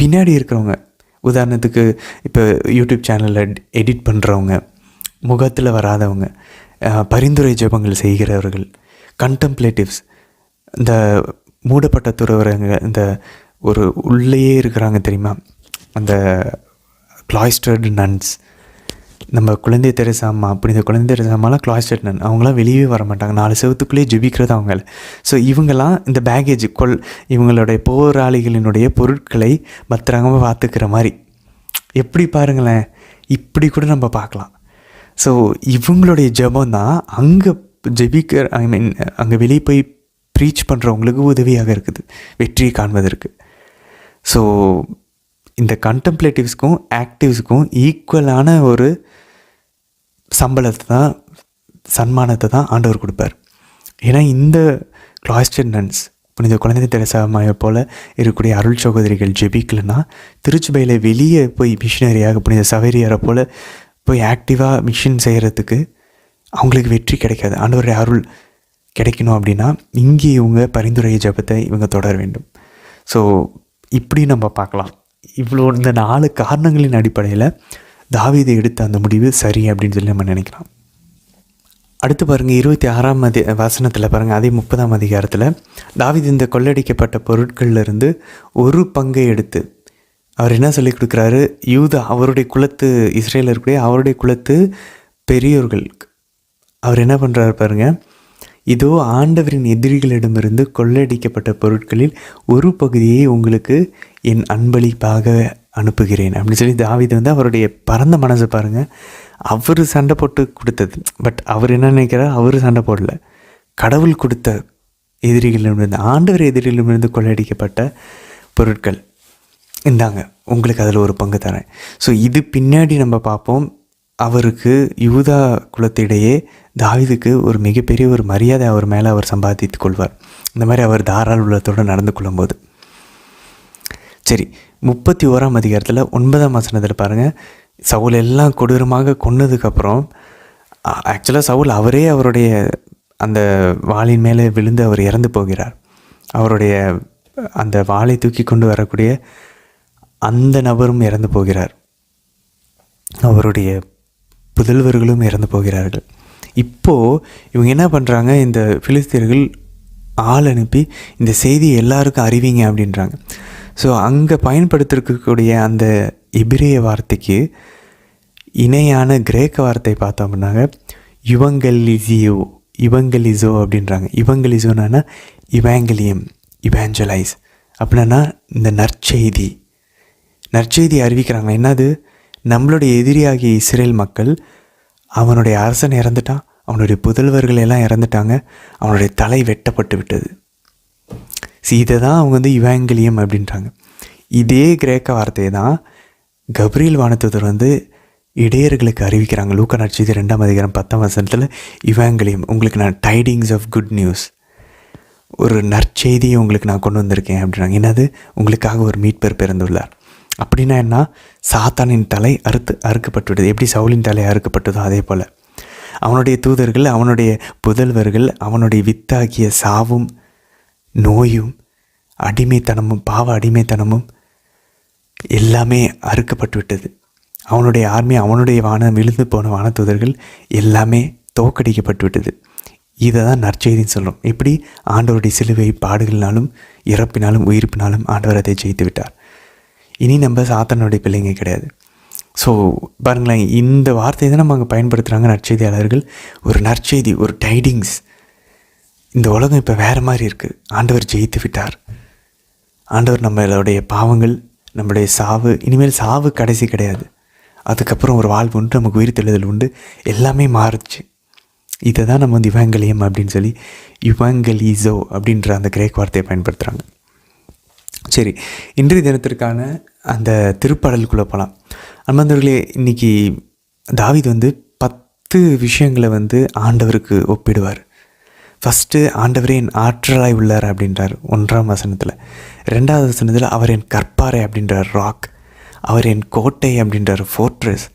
பின்னாடி இருக்கிறவங்க, உதாரணத்துக்கு இப்போ யூடியூப் சேனலில் எடிட் பண்ணுறவங்க, முகத்தில் வராதவங்க, பரிந்துரை ஜெபங்கள் செய்கிறவர்கள், கண்டம்ப்ளேட்டிவ்ஸ், இந்த மூடப்பட்ட துறவரங்க, இந்த ஒரு உள்ளேயே இருக்கிறாங்க தெரியுமா, அந்த கிளாய்ஸ்டர்டு நன்ஸ். நம்ம குழந்தை தெரசா அம்மா, புனித குழந்தை தெரசா அம்மாலாம் கிளாய்ஸ்டர்ட் நன். அவங்களாம் வெளியே வர மாட்டாங்க, 4 செவத்துக்குள்ளேயே ஜெபிக்கிறது அவங்கள. ஸோ இவங்கெல்லாம் இந்த பேகேஜ் இவங்களுடைய போராளிகளினுடைய பொருட்களை பத்திரமாக பார்த்துக்கிற மாதிரி. எப்படி பாருங்களேன், இப்படி கூட நம்ம பார்க்கலாம். ஸோ இவங்களுடைய ஜெபம் தான் அங்கே ஜெபிக்கிற, அங்கே வெளியே போய் ப்ரீச் பண்ணுறவங்களுக்கு உதவியாக இருக்குது வெற்றியை காண்பதற்கு. ஸோ இந்த கண்டம்ப்ளேட்டிவ்ஸ்க்கும் ஆக்டிவ்ஸுக்கும் ஈக்குவலான ஒரு சம்பளத்தை தான், சன்மானத்தை தான் ஆண்டவர் கொடுப்பார். ஏன்னா இந்த கிளாய்ஸ்டர்ட் நன்ஸ், புனித குழந்தை தெரசா அம்மாவை போல் இருக்கக்கூடிய அருள் சகோதரிகள் ஜெபிக்கலைன்னா திருச்சபையில் வெளியே போய் மிஷினரியாக புனித சவேரியாரை போல் போய் ஆக்டிவாக மிஷின் செய்கிறதுக்கு அவங்களுக்கு வெற்றி கிடைக்காது. ஆண்டவருடைய அருள் கிடைக்கணும் அப்படின்னா இங்கே இவங்க பரிந்துரை ஜெபத்தை இவங்க தொடர வேண்டும். ஸோ இப்படி நம்ம பார்க்கலாம். இவ்வளோ இந்த 4 காரணங்களின் அடிப்படையில் தாவீது எடுத்த அந்த முடிவு சரி அப்படின்னு சொல்லி நம்ம நினைக்கலாம். அடுத்து பாருங்கள், 26ஆம் வசனத்தில் பாருங்கள், அதே 30ஆம் அதிகாரத்தில் தாவீது இந்த கொள்ளடிக்கப்பட்ட பொருட்கள்லேருந்து 1 பங்கை எடுத்து அவர் என்ன சொல்லி கொடுக்குறாரு? யூதா, அவருடைய குலத்து, இஸ்ரேலில் இருக்கக்கூடிய அவருடைய குலத்து பெரியோர்களுக்கு அவர் என்ன பண்ணுறாரு பாருங்கள், இதோ ஆண்டவரின் எதிரிகளிடமிருந்து கொள்ளையடிக்கப்பட்ட பொருட்களில் 1 பகுதியை உங்களுக்கு என் அன்பளிப்பாக அனுப்புகிறேன் அப்படின்னு சொல்லி தாவீது அவருடைய பரந்த மனசை பாருங்கள். அவர் சண்டை போட்டு கொடுத்தது, பட் அவர் என்ன நினைக்கிறார்? அவர் சண்டை போடல. கடவுள் கொடுத்த எதிரிகளிடமிருந்து, ஆண்டவர் எதிரிகளிடமிருந்து கொள்ளையடிக்கப்பட்ட பொருட்கள், இந்தாங்க உங்களுக்கு அதில் 1 பங்கு தரேன். ஸோ இது பின்னாடி நம்ம பார்ப்போம். அவருக்கு யூதா குலத்திடையே தாவீதுக்கு ஒரு மிகப்பெரிய ஒரு மரியாதை அவர் மேலே அவர் சம்பாதித்து கொள்வார். இந்த மாதிரி அவர் தாராள உள்ளத்தோடு நடந்து கொள்ளும்போது. சரி, 31ஆம் அதிகாரத்தில் 9ஆம் வசனத்தில் பாருங்கள், சவுல் எல்லாம் கொடூரமாக கொன்னதுக்கப்புறம் ஆக்சுவலாக சவுல் அவரே அவருடைய அந்த வாளின் மேலே விழுந்து அவர் இறந்து போகிறார். அவருடைய அந்த வாளை தூக்கி கொண்டு வரக்கூடிய அந்த நபரும் இறந்து போகிறார். அவருடைய புதல்வர்களும் இறந்து போகிறார்கள். இப்போது இவங்க என்ன பண்ணுறாங்க, இந்த பிலிஸ்தீனர்கள் ஆள் அனுப்பி இந்த செய்தியை எல்லாருக்கும் அறிவிங்க அப்படின்றாங்க. ஸோ அங்கே பயன்படுத்திருக்கக்கூடிய அந்த எபிரேய வார்த்தைக்கு இணையான கிரேக்க வார்த்தை பார்த்தோம் அப்படின்னாங்க இவங்கலிசோ அப்படின்றாங்க. இவங்கலிசோனா இவாங்கலியம், இவாஞ்சலைஸ் அப்படின்னா இந்த நற்செய்தி அறிவிக்கிறாங்க. என்னது, நம்மளுடைய எதிரியாகிய இஸ்ரேல் மக்கள், அவனுடைய அரசன் இறந்துட்டான், அவனுடைய புதல்வர்கள் எல்லாம் இறந்துட்டாங்க, அவனுடைய தலை வெட்டப்பட்டு விட்டது. இதை தான் அவங்க இவாங்கலியம் அப்படின்றாங்க. இதே கிரேக்க வார்த்தையை தான் கப்ரியேல் வானதூதர் இடையர்களுக்கு அறிவிக்கிறாங்க. லூக்கா நற்செய்தி 2ஆம் அதிகாரம் 10ஆம் வசனத்தில் இவாங்கலியம், உங்களுக்கு நான் டைடிங்ஸ் ஆஃப் குட் நியூஸ், ஒரு நற்செய்தியை உங்களுக்கு நான் கொண்டு வந்திருக்கேன் அப்படின்றாங்க. என்னது, உங்களுக்காக ஒரு மீட்பர் பிறந்துள்ளார். அப்படின்னா என்ன, சாத்தானின் தலை அறுக்கப்பட்டு விட்டது. எப்படி சவுலின் தலை அறுக்கப்பட்டதோ அதே போல் அவனுடைய தூதர்கள், அவனுடைய புதல்வர்கள், அவனுடைய வித்தாகிய சாவும் நோயும் அடிமைத்தனமும் பாவ அடிமைத்தனமும் எல்லாமே அறுக்கப்பட்டு விட்டது. அவனுடைய ஆர்மி, அவனுடைய விழுந்து போன வானதூதர்கள் எல்லாமே தோக்கடிக்கப்பட்டு விட்டது. இதை தான் நற்செய்தின்னு சொல்கிறோம். எப்படி ஆண்டவருடைய சிலுவை பாடுகளினாலும் இறப்பினாலும் உயிர்ப்பினாலும் ஆண்டவர் அதை ஜெயித்து விட்டார். இனி நம்ம சாத்தானுடைய பிள்ளைங்க கிடையாது. ஸோ பாருங்களேன், இந்த வார்த்தையை தான் நம்ம அங்கே பயன்படுத்துகிறாங்க நற்செய்தியாளர்கள். ஒரு நற்செய்தி, ஒரு டைடிங்ஸ். இந்த உலகம் இப்போ வேறு மாதிரி இருக்குது. ஆண்டவர் ஜெயித்து விட்டார். ஆண்டவர் நம்மளுடைய பாவங்கள், நம்மளுடைய சாவு, இனிமேல் சாவு கடைசி கிடையாது. அதுக்கப்புறம் ஒரு வாழ்வு உண்டு, நமக்கு உயிர் தெழுதல் உண்டு, எல்லாமே மாறுச்சு. இதை தான் நம்ம இவாங்கலியம் அப்படின்னு சொல்லி இவாங்கலிசோ அப்படின்ற அந்த கிரேக் வார்த்தையை பயன்படுத்துகிறாங்க. சரி, இன்றைய தினத்திற்கான அந்த திருப்பாடலுக்குள்ளே போகலாம். அன்பர்களே, இன்றைக்கி தாவீது 10 விஷயங்களை ஆண்டவருக்கு ஒப்பிடுவார். ஃபஸ்ட்டு, ஆண்டவரே என் ஆற்றலாய் உள்ளார் அப்படின்றார் 1ஆம் வசனத்தில். 2வது வசனத்தில் அவர் என் கற்பாறை அப்படின்றார், ராக். அவர் என் கோட்டை அப்படின்றார், ஃபோர்ட்ரஸ்.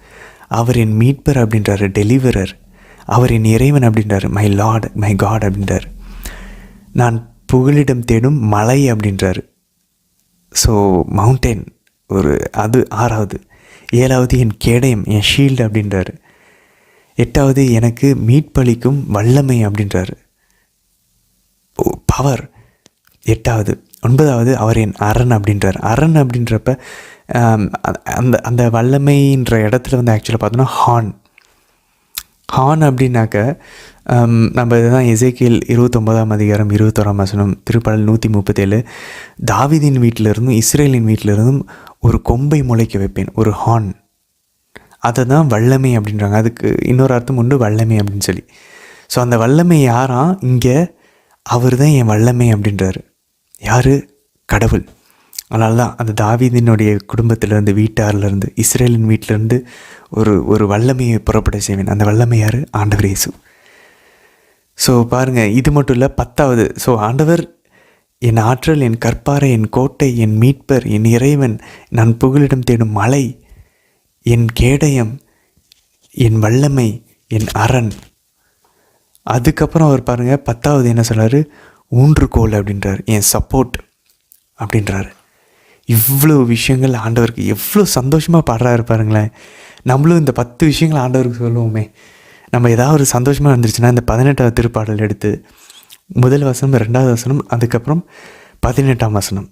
அவர் என் மீட்பர் அப்படின்றார், டெலிவரர். அவர் என் இறைவன் அப்படின்றார், மை லார்ட், மை காட் அப்படின்றார். நான் புகலிடம் தேடும் மலை அப்படின்றார். ஸோ மவுண்டெயின் அது 6வது. 7வது என் கேடயம், என் ஷீல்டு அப்படின்றார். 8வது எனக்கு மீட்பளிக்கும் வல்லமை அப்படின்றார், பவர். 8வது. 9வது அவர் என் அரண் அப்படின்றார். அரண் அப்படின்றப்ப அந்த அந்த வல்லமைன்ற இடத்துல ஆக்சுவலாக பார்த்தோன்னா ஹான் அப்படின்னாக்க நம்ம இதுதான் எசேக்கியேல் 29ஆம் அதிகாரம் 21ஆம் வசனம், திருப்பாடல் 137. தாவீதின் வீட்டிலிருந்தும் இஸ்ரேலின் வீட்டிலிருந்தும் ஒரு கொம்பை முளைக்க வைப்பேன், ஒரு ஹார்ன். அதை தான் வல்லமை அப்படின்றாங்க. அதுக்கு இன்னொரு அர்த்தம் உண்டு, வல்லமை அப்படின்னு சொல்லி. ஸோ அந்த வல்லமை யாராம், இங்கே அவர் தான் என் வல்லமை அப்படின்றாரு. யார்? கடவுள். அதனால தான் அந்த தாவீதினுடைய குடும்பத்திலேருந்து, வீட்டாரிலேருந்து, இஸ்ரேலின் வீட்டிலேருந்து ஒரு வல்லமையை புறப்பட செய்வேன். அந்த வல்லமை யார்? ஆண்டவர் இயேசு. ஸோ பாருங்கள், இது மட்டும் இல்லை, 10வது. ஸோ ஆண்டவர் என் ஆற்றல், என் கற்பாறை, என் கோட்டை, என் மீட்பர், என் இறைவன், நான் புகலிடம் தேடும் மலை, என் கேடயம், என் வல்லமை, என் அரண். அதுக்கப்புறம் அவர் பாருங்கள் 10வது என்ன சொல்கிறாரு? ஊன்றுகோல் அப்படின்றார், என் சப்போர்ட் அப்படின்றாரு. இவ்வளோ விஷயங்கள் ஆண்டவருக்கு எவ்வளோ சந்தோஷமாக பாடுறாரு பாருங்களேன். நம்மளும் இந்த 10 விஷயங்கள் ஆண்டவருக்கு சொல்லுவோமே. நம்ம ஏதாவது ஒரு சந்தோஷமாக இருந்துருச்சுன்னா இந்த 18வது திருப்பாடல் எடுத்து முதல் வசனம், 2வது வசனம், அதுக்கப்புறம் 18ஆம் வசனம்,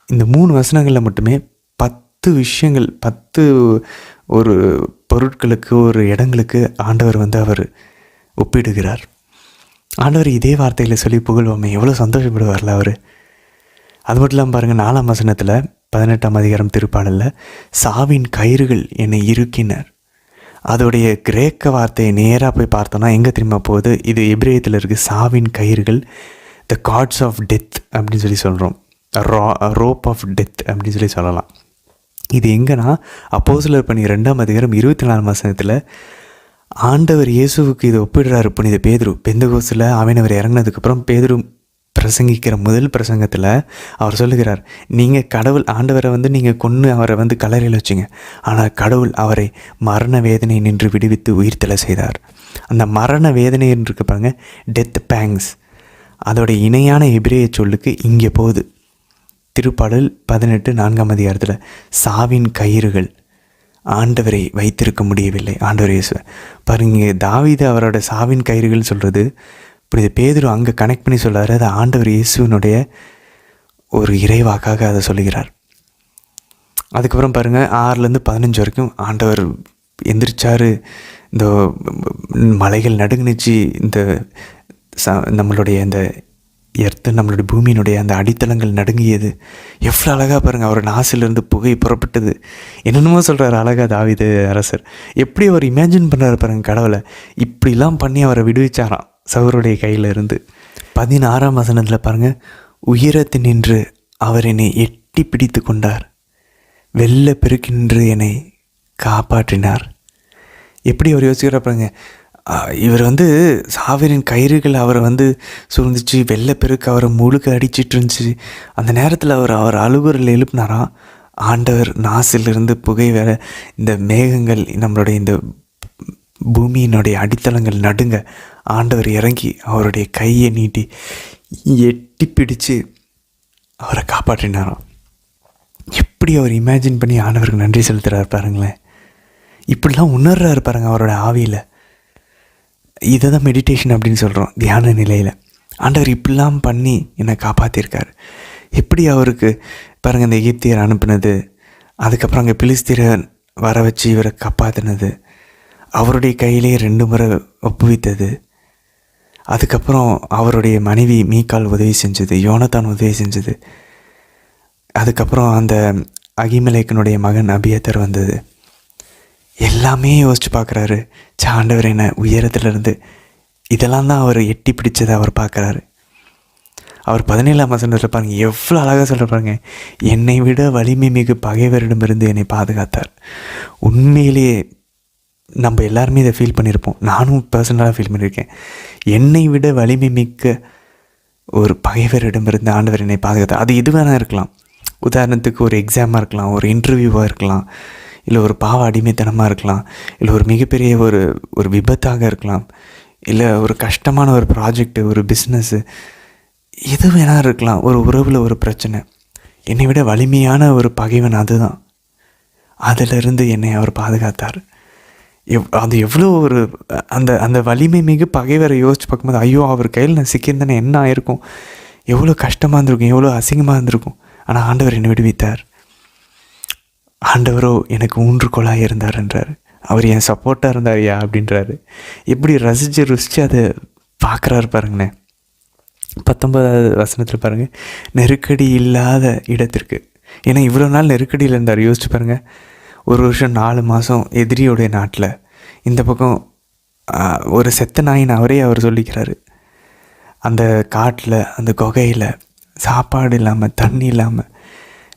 இந்த 3 வசனங்களில் மட்டுமே 10 விஷயங்கள், 10 ஒரு பொருட்களுக்கு, ஒரு இடங்களுக்கு ஆண்டவர் அவர் ஒப்பிடுகிறார். ஆண்டவர் இதே வார்த்தைகளை சொல்லி புகழ்வோமே, எவ்வளோ சந்தோஷப்படுவார்ல அவர். அது மட்டும் இல்லாமல் பாருங்கள், 4ஆம் வசனத்தில் 18ஆம் அதிகாரம் திருப்பாடலில் சாவின் கயிறுகள் என்னை இறுக்கினர். அதோடைய கிரேக்க வார்த்தையை நேராக போய் பார்த்தோன்னா எங்கே திரும்ப போகுது? இது எபிரேயத்தில் இருக்குது, சாவின் கயிறுகள், த கார்ட்ஸ் ஆஃப் டெத் அப்படின்னு சொல்லி சொல்கிறோம், ரோப் ஆஃப் டெத் அப்படின்னு சொல்லி சொல்லலாம். இது எங்கன்னா அப்போஸ்தலர் பணி 2ஆம் அதிகாரம் 24ஆம் வசனத்தில் ஆண்டவர் இயேசுவுக்கு இதை ஒப்பிடுறாரு புனித பேதுரு. பெந்தகோஸ்தில் ஆவியானவர் இறங்கினதுக்கப்புறம் பேதுரு பிரசங்கிக்கிற முதல் பிரசங்கத்தில் அவர் சொல்லுகிறார், நீங்கள் கடவுள் ஆண்டவரை நீங்கள் கொன்று அவரை கல்லறையில் வச்சிங்க, ஆனால் கடவுள் அவரை மரண வேதனை நின்று விடுவித்து உயிர்த்தெழ செய்தார். அந்த மரண வேதனை இருக்கு பாருங்க, டெத் பேங்ஸ், அதோடைய இணையான எபிரேய சொல்லுக்கு இங்கே போகுது. திருப்பாடல் 18:4 சாவின் கயிறுகள் ஆண்டவரை வைத்திருக்க முடியவில்லை. ஆண்டவர் இயேசு பாருங்க, தாவீது அவரோட சாவின் கயிறுகள் சொல்கிறது, இப்படி பேதுரு அங்கே கனெக்ட் பண்ணி சொல்கிறாரு, அது ஆண்டவர் இயேசுனுடைய ஒரு இறைவாக்காக அதை சொல்லுகிறார். அதுக்கப்புறம் பாருங்கள் 6-15 வரைக்கும் ஆண்டவர் எந்திரிச்சார், இந்த மலைகள் நடுங்குனுச்சு, இந்த நம்மளுடைய இந்த நம்மளுடைய பூமியினுடைய அந்த அடித்தளங்கள் நடுங்கியது. எவ்வளோ அழகாக பாருங்கள், அவர் நாசிலிருந்து புகை புறப்பட்டது, என்னென்னமோ சொல்கிறார் அழகாக தாவீது அரசர். எப்படி அவர் இமேஜின் பண்ணுறாரு பாருங்கள், கடவுளை இப்படிலாம் பண்ணி அவரை விடுவிச்சாராம் சவுருடைய கையில் இருந்து. 16ஆம் வசனத்தில் பாருங்கள், உயரத்து நின்று அவர் என்னை எட்டி பிடித்து கொண்டார், வெள்ள பெருக்கின்று என்னை காப்பாற்றினார். எப்படி அவர் யோசிக்கிறார் பாருங்க, இவர் சாவிரின் கயிறுகள் அவரை சூழ்ந்துச்சு, வெள்ளப்பெருக்கு அவரை முழுக்க அடிச்சிட்டு இருந்துச்சு. அந்த நேரத்தில் அவர் அழுகுறல் எழுப்பினாராம். ஆண்டவர் நாசிலிருந்து புகை வேற, இந்த மேகங்கள் நம்மளுடைய இந்த பூமியினுடைய அடித்தளங்கள் நடுங்க, ஆண்டவர் இறங்கி அவருடைய கையை நீட்டி எட்டி பிடிச்சு அவரை காப்பாற்றினாராம். எப்படி அவர் இமேஜின் பண்ணி ஆண்டவருக்கு நன்றி செலுத்துகிறார் பாருங்களேன். இப்படிலாம் உணர்றாரு பாருங்க அவரோட ஆவியில். இதை தான் மெடிடேஷன் அப்படின்னு சொல்கிறோம், தியான நிலையில். ஆண்டவர் இப்படிலாம் பண்ணி என்னை காப்பாற்றிருக்கார். எப்படி அவருக்கு பாருங்கள் இந்த எகிப்தியர் அனுப்புனது, அதுக்கப்புறம் அங்கே பிலிஸ்தீரை வர வச்சு இவரை காப்பாற்றினது, அவருடைய கையிலே 2 முறை ஒப்புவித்தது, அதுக்கப்புறம் அவருடைய மனைவி மீகால் உதவி செஞ்சது, யோனத்தான் உதவி செஞ்சது, அதுக்கப்புறம் அந்த அகிமெலேக்கனுடைய மகன் அபியத்தர் வந்தது. எல்லாமே யோசித்து பார்க்குறாரு. ஆண்டவர் என்ன உயரத்துலேருந்து இதெல்லாம் தான் அவர் எட்டி பிடிச்சதை அவர் பார்க்குறாரு. அவர் 17ஆம் வசனத்தில் பாருங்கள், எவ்வளோ அழகாக சொல்கிற பாருங்க, என்னை விட வலிமை மிகு பகைவரிடமிருந்து என்னை பாதுகாத்தார். உண்மையிலேயே நம்ம எல்லாருமே இதை ஃபீல் பண்ணியிருப்போம், நானும் பர்சனலாக ஃபீல் பண்ணியிருக்கேன். என்னை விட வலிமை மிக்க ஒரு பகைவரிடமிருந்து ஆண்டவர் என்னை பாதுகாத்தார். அது எது வேணால் இருக்கலாம். உதாரணத்துக்கு ஒரு எக்ஸாமாக இருக்கலாம், ஒரு இன்டர்வியூவாக இருக்கலாம், இல்லை ஒரு பாவ அடிமைத்தனமாக இருக்கலாம், இல்லை ஒரு மிகப்பெரிய ஒரு விபத்தாக இருக்கலாம், இல்லை ஒரு கஷ்டமான ஒரு ப்ராஜெக்டு, ஒரு பிஸ்னஸ்ஸு, எது வேணா இருக்கலாம். ஒரு உறவில் ஒரு பிரச்சனை, என்னை விட வலிமையான ஒரு பகைவன் அதுதான், அதிலிருந்து என்னை அவர் பாதுகாத்தார். அது எவ்வளோ ஒரு அந்த வலிமை மிகு பகைவரை யோசித்து பார்க்கும்போது, ஐயோ அவர் கையில் நான் சிக்கியிருந்தேனே என்ன ஆயிருக்கும், எவ்வளோ கஷ்டமாக இருந்திருக்கும், எவ்வளோ அசிங்கமாக இருந்திருக்கும். ஆனால் ஆண்டவர் என்னை விடுவித்தார். ஆண்டவரோ எனக்கு ஊன்றுகோலாக இருந்தார் என்றார். அவர் என் சப்போர்ட்டாக இருந்தார் யா அப்படின்றாரு. எப்படி ருசித்து அதை பார்க்குறாரு பாருங்கண்ணே. 19ஆவது வசனத்தில் பாருங்கள், நெருக்கடி இல்லாத இடத்திற்கு. ஏன்னா இவ்வளோ நாள் நெருக்கடியில் இருந்தார். யோசிச்சு பாருங்கள், 1 வருஷம் 4 மாதம் எதிரியோடைய நாட்டில், இந்த பக்கம் ஒரு செத்த நாயின் அவர் சொல்லிக்கிறாரு. அந்த காட்டில், அந்த குகையில் சாப்பாடு இல்லாமல், தண்ணி இல்லாமல்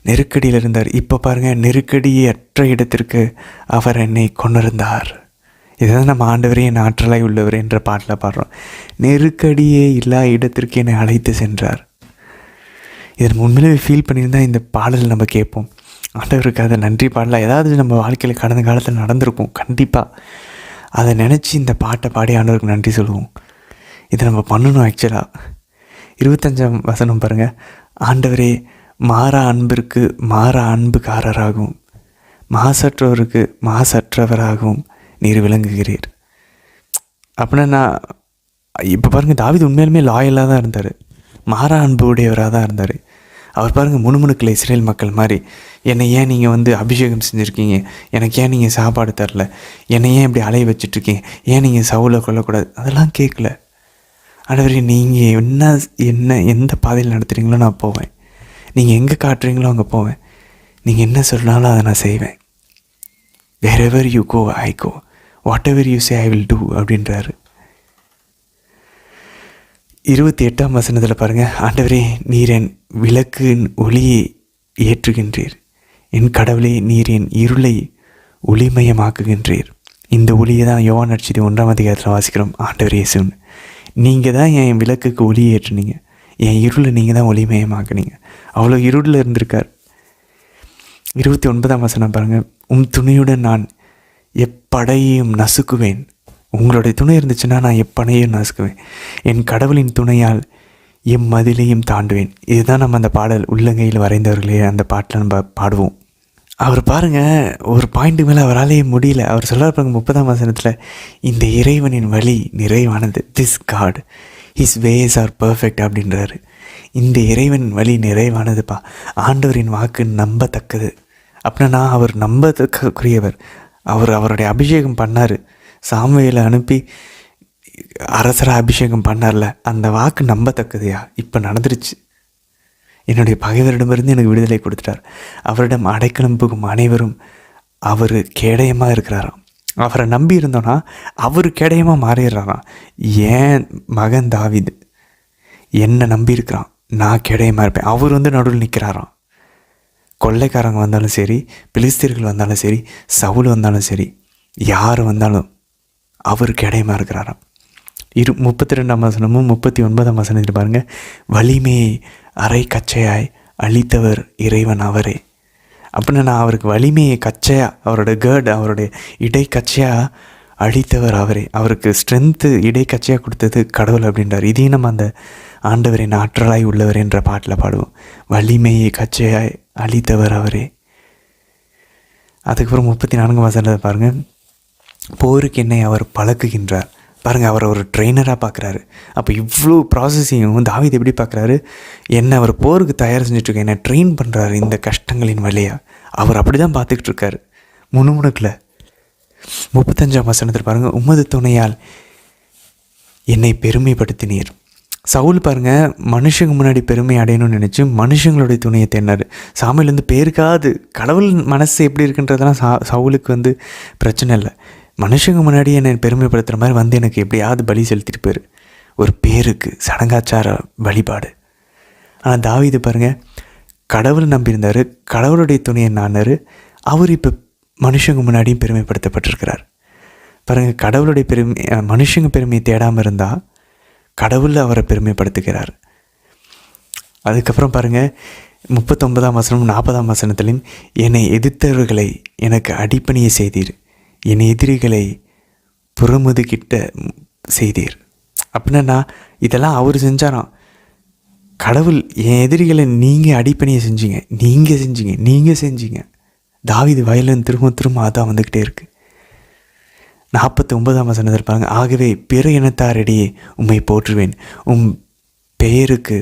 நெருக்கடியில் இருந்தார். இப்போ பாருங்கள், நெருக்கடியற்ற இடத்திற்கு அவர் என்னை கொண்டிருந்தார். இதுதான் நம்ம ஆண்டவரே என் ஆற்றலாய் உள்ளவர் என்ற பாட்டில் பாடுறோம். நெருக்கடியே இல்லா இடத்திற்கு என்னை அழைத்து சென்றார். இதன் உண்மையிலே ஃபீல் பண்ணியிருந்தால் இந்த பாடல் நம்ம கேட்போம். ஆண்டவருக்கு அதை நன்றி பாடலாம். ஏதாவது நம்ம வாழ்க்கையில் கடந்த காலத்தில் நடந்திருக்கும் கண்டிப்பாக. அதை நினச்சி இந்த பாட்டை பாடி ஆண்டவருக்கு நன்றி சொல்லுவோம். இதை நம்ம பண்ணணும். ஆக்சுவலாக 25ஆம் வசனம் பாருங்கள், ஆண்டவரே மாறா அன்பிற்கு மாறா அன்புக்காரராகவும் மாசற்றோருக்கு மாசற்றவராகவும் நீர் விளங்குகிறீர். அப்படின்னா நான் இப்போ பாருங்கள், தாவீது உண்மையிலுமே லாயலாக தான் இருந்தார், மாறா அன்பு உடையவராக தான் இருந்தார். அவர் பாருங்கள், முணுமுணுக்கில் இஸ்ரேல் மக்கள் மாதிரி, என்னை ஏன் நீங்கள் அபிஷேகம் செஞ்சுருக்கீங்க, எனக்கு ஏன் நீங்கள் சாப்பாடு தரல, என்னை ஏன் இப்படி அலைய வச்சுட்ருக்கீங்க, ஏன் நீங்கள் சவுலை கொல்லக்கூடாது, அதெல்லாம் கேட்கல. ஆண்டவரே நீங்கள் என்ன எந்த பாதையில் நடத்துகிறீங்களோ நான் போவேன், நீங்கள் எங்கே காட்டுறீங்களோ அங்கே போவேன், நீங்கள் என்ன சொன்னாலும் அதை நான் செய்வேன். wherever you go I go, whatever you say I will do அப்படின்றாரு. 28ஆம் வசனத்தில் பாருங்கள், ஆண்டவரே நீர் என் விளக்கின் ஒளியை ஏற்றுகின்றீர், என் கடவுளே நீர் என் இருளை ஒளிமயமாக்குகின்றீர். இந்த ஒளியை தான் யோவான் நற்செய்தி 1ஆம் அதிகாரத்தில் வாசிக்கிறோம். ஆண்டவர் இயேசுன்னு, நீங்கள் தான் என் விளக்குக்கு ஒளியை ஏற்றுனீங்க, என் இருளை நீங்கள் தான் ஒளிமயமாக்குனீங்க. அவ்வளோ இருளில் இருந்திருக்கார். 29ஆம் வசனம் பாருங்கள். துணியுடன் நான் எப்படையையும் நசுக்குவேன். உங்களுடைய துணை இருந்துச்சுன்னா நான் எப்படையும் நசுக்குவேன். என் கடவுளின் துணையால் எம்மதிலையும் தாண்டுவேன். இதுதான் நம்ம அந்த பாடல் உள்ளங்கையில் வரைந்தவர்களே அந்த பாட்டில் நம்ம பாடுவோம். அவர் பாருங்கள், ஒரு பாயிண்ட்டு மேலே அவராலேயே முடியல. அவர் சொல்கிறார் பாருங்க 30ஆம் வசனத்தில், இந்த இறைவனின் வழி நிறைவானது. This god his ways are perfect அப்படின்றாரு. இந்த இறைவனின் வழி நிறைவானதுப்பா. ஆண்டவரின் வாக்கு நம்பத்தக்கது. அப்படின்னா அவர் நம்பத்தக்கரியவர். அவருடைய அபிஷேகம் பண்ணார். சாமுவேலை அனுப்பி அரசராக அபிஷேகம் பண்ணார்ல, அந்த வாக்கு நம்பத்தக்கதையா? இப்போ நடந்துருச்சு. என்னுடைய பகைவரிடமிருந்து எனக்கு விடுதலை கொடுத்துட்டார். அவரிடம் அடைக்கலம் புகும் அனைவரும் அவர் கேடயமாக இருக்கிறாராம். அவரை நம்பி இருந்தோன்னா அவர் கேடயமாக மாறிடுறாராம். ஏன் மகன் தாவீது என்னை நம்பி இருக்கிறான், நான் கேடயமாக இருப்பேன். அவர் நடுவில் நிற்கிறாராம். கொள்ளைக்காரங்க வந்தாலும் சரி, பிலிஸ்தீர்கள் வந்தாலும் சரி, சவுல் வந்தாலும் சரி, யார் வந்தாலும் அவர் கேடயமாக இருக்கிறாராம். 32ஆம் வசனமும் 39ஆம் வசனத்தில் பாருங்கள். வலிமையை அரை கச்சையாய் அளித்தவர் இறைவன் அவரே. அப்படின்னா நான் அவருக்கு வலிமையை கச்சையாக, அவரோட கேர்டு, அவருடைய இடை கச்சையாக அளித்தவர் அவரே. அவருக்கு ஸ்ட்ரென்த்து இடை கச்சையாக கொடுத்தது கடவுள் அப்படின்றார். இதையும் நம்ம அந்த ஆண்டவரின் ஆற்றலாய் உள்ளவர் என்ற பாட்டில் பாடுவோம். வலிமையை கச்சையாய் அளித்தவர் அவரே. அதுக்கப்புறம் 34ஆம் வசனத்தை பாருங்கள். போருக்கு என்னை அவர் பழக்குகின்றார். பாருங்கள், அவர் ஒரு ட்ரெயினராக பார்க்குறாரு. அப்போ இவ்வளோ ப்ராசஸையும் தாவீது எப்படி பார்க்குறாரு? என்னை அவர் போருக்கு தயார் செஞ்சுட்ருக்க, என்னை ட்ரெயின் பண்ணுறாரு இந்த கஷ்டங்களின் வழியாக. அவர் அப்படி தான் பார்த்துக்கிட்டு இருக்காரு, முணுமுணுக்கில். 35ஆம் வசனத்தில் பாருங்கள். உமது துணையால் என்னை பெருமைப்படுத்தினீர். சவுல் பாருங்கள், மனுஷங்க முன்னாடி பெருமை அடையணும்னு நினச்சி மனுஷங்களுடைய துணையை தேடினார். சாமியிலேருந்து பேருக்காது கடவுள் மனசு எப்படி இருக்குன்றதெல்லாம் சவுலுக்கு பிரச்சனை இல்லை. மனுஷங்க முன்னாடி என்னை பெருமைப்படுத்துகிற மாதிரி எனக்கு எப்படியாவது பலி செலுத்திட்டு போயிரு, ஒரு பேருக்கு சடங்காச்சார வழிபாடு. ஆனால் தாவீது பாருங்கள், கடவுள் நம்பியிருந்தார், கடவுளுடைய துணையை நானார். அவர் இப்போ மனுஷங்க முன்னாடியும் பெருமைப்படுத்தப்பட்டிருக்கிறார். பாருங்கள், கடவுளுடைய மனுஷங்க பெருமையை தேடாமல் இருந்தால் கடவுள் அவரை பெருமைப்படுத்துகிறார். அதுக்கப்புறம் பாருங்கள் 39ஆம் வசனம் 40ஆம் வசனத்திலும், என்னை எதிர்த்தவர்களை எனக்கு அடிப்பணியை செய்தீர், என் எதிரிகளை புறமுதுகிட்ட செய்தீர். அப்படின்னா இதெல்லாம் அவர் செஞ்சாராம். கடவுள் என் எதிரிகளை நீங்கள் அடிப்பணியை நீங்கள் செஞ்சீங்க. தாவீது வயலின் திரும்ப அதான் வந்துக்கிட்டே இருக்குது. 49ஆம் வசனத்தில் இருப்பாங்க. ஆகவே பிற இனத்தாரிடையே உம்மை போற்றுவேன், பெயருக்கு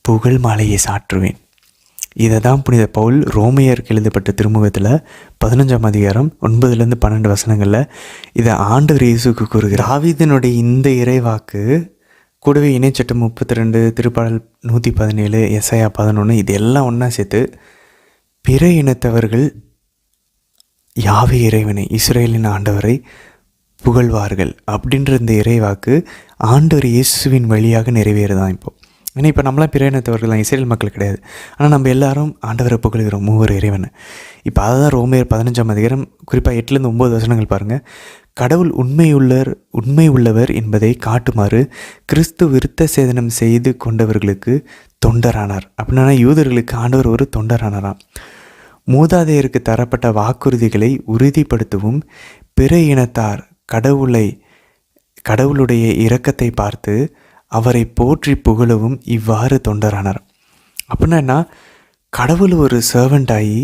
புகழ் மாலையை சாற்றுவேன். இதை தான் புனித பவுல் ரோமையருக்கு எழுதப்பட்ட திருமுகத்தில் 15ஆம் அதிகாரம் 9-12 வசனங்களில் இதை ஆண்டவர் இயேசுக்கு கூறுகிறார். தாவீதினுடைய இந்த இறைவாக்கு கூடவே இணைச்சட்டம் 32, திருப்பாடல் 117, எசாயா 11, இது எல்லாம் ஒன்றா சேர்த்து பிற இனத்தவர்கள் யாவே இறைவனை, இஸ்ரேலின் ஆண்டவரை புகழ்வார்கள் அப்படின்ற இந்த இறைவாக்கு ஆண்டவர் இயேசுவின் வழியாக நிறைவேறுதான். ஏன்னா இப்போ நம்மளாம் பிற இனத்தவர்கள் தான், இஸ்ரேல் மக்கள் கிடையாது. ஆனால் நம்ம எல்லாரும் ஆண்டவரை புகழ்கிறோம், மூவர் இறைவனை. இப்போ அதை தான் ரோமையர் 15ஆம் அதிகாரம் குறிப்பாக 8-9 வசனங்கள் பாருங்கள். கடவுள் உண்மை உள்ளவர் என்பதை காட்டுமாறு கிறிஸ்து விருத்த சேதனம் செய்து கொண்டவர்களுக்கு தொண்டரானார். அப்படின்னா யூதர்களுக்கு ஆண்டவர் ஒரு தொண்டரானாராம். மூதாதையருக்கு தரப்பட்ட வாக்குறுதிகளை உறுதிப்படுத்தவும் பிற இனத்தார் கடவுளுடைய இரக்கத்தை பார்த்து அவரை போற்றி புகழவும் இவ்வாறு தொண்டரானார். அப்படின்னா கடவுள் ஒரு சர்வெண்ட் ஆகி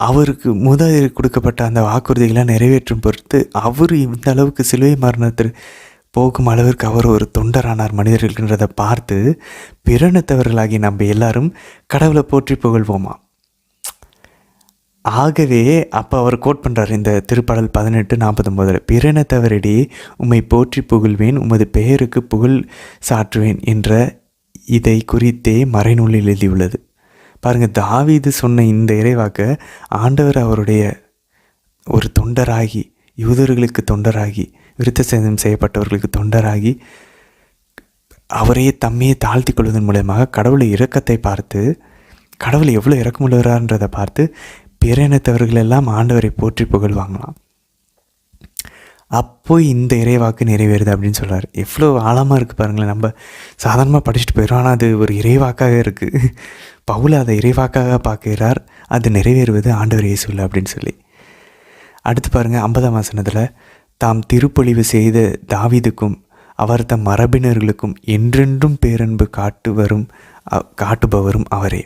அவருக்கு மூதாதையருக்கு கொடுக்கப்பட்ட அந்த வாக்குறுதிகளை நிறைவேற்றும் பொறுத்து அவர் இந்த அளவுக்கு சிலுவை மரணத்திற்கு போகும் அளவிற்கு அவர் ஒரு தொண்டரானார் மனிதர்கள்ன்றதை பார்த்து பிறனத்தவர்களாகி நம்ம எல்லாரும் கடவுளை போற்றி புகழ்வோமா. ஆகவே அப்போ அவர் கோட் பண்ணுறார் இந்த திருப்பாடல் 18:49, பிறனத்தவரிடையே உம்மை போற்றி புகழ்வேன், உமது பெயருக்கு புகழ் சாற்றுவேன் என்ற இதை குறித்தே மறைநூலில் எழுதியுள்ளது. பாருங்கள், தாவீது சொன்ன இந்த இறைவாக்க ஆண்டவர் அவருடைய ஒரு தொண்டராகி, யூதர்களுக்கு தொண்டராகி, விருத்த சேதனம் செய்யப்பட்டவர்களுக்கு தொண்டராகி அவரையே தம்மையே தாழ்த்தி கொள்வதன் மூலமாக கடவுளை இரக்கத்தை பார்த்து, கடவுள் எவ்வளோ இரக்கமுள்ளவரான்றதை பார்த்து பிற இனத்தவர்கள் எல்லாம் ஆண்டவரை போற்றி புகழ்வாங்களாம். அப்போ இந்த இறைவாக்கு நிறைவேறுது அப்படின்னு சொல்கிறார். எவ்வளோ ஆழமாக இருக்குது பாருங்களேன். நம்ம சாதாரணமாக படிச்சுட்டு போயிடும், ஆனால் அது ஒரு இறைவாக்காக இருக்குது. பவுல் அதை இறைவாக்காக பார்க்கிறார், அது நிறைவேறுவது ஆண்டவர் இயேசுவில் அப்படின்னு சொல்லி. அடுத்து பாருங்கள் 50ஆம் வசனத்தில், தாம் திருப்பொழிவு செய்த தாவீதுக்கும் அவர் தம் மரபினர்களுக்கும் என்றென்றும் பேரன்பு காட்டுபவரும் அவரே.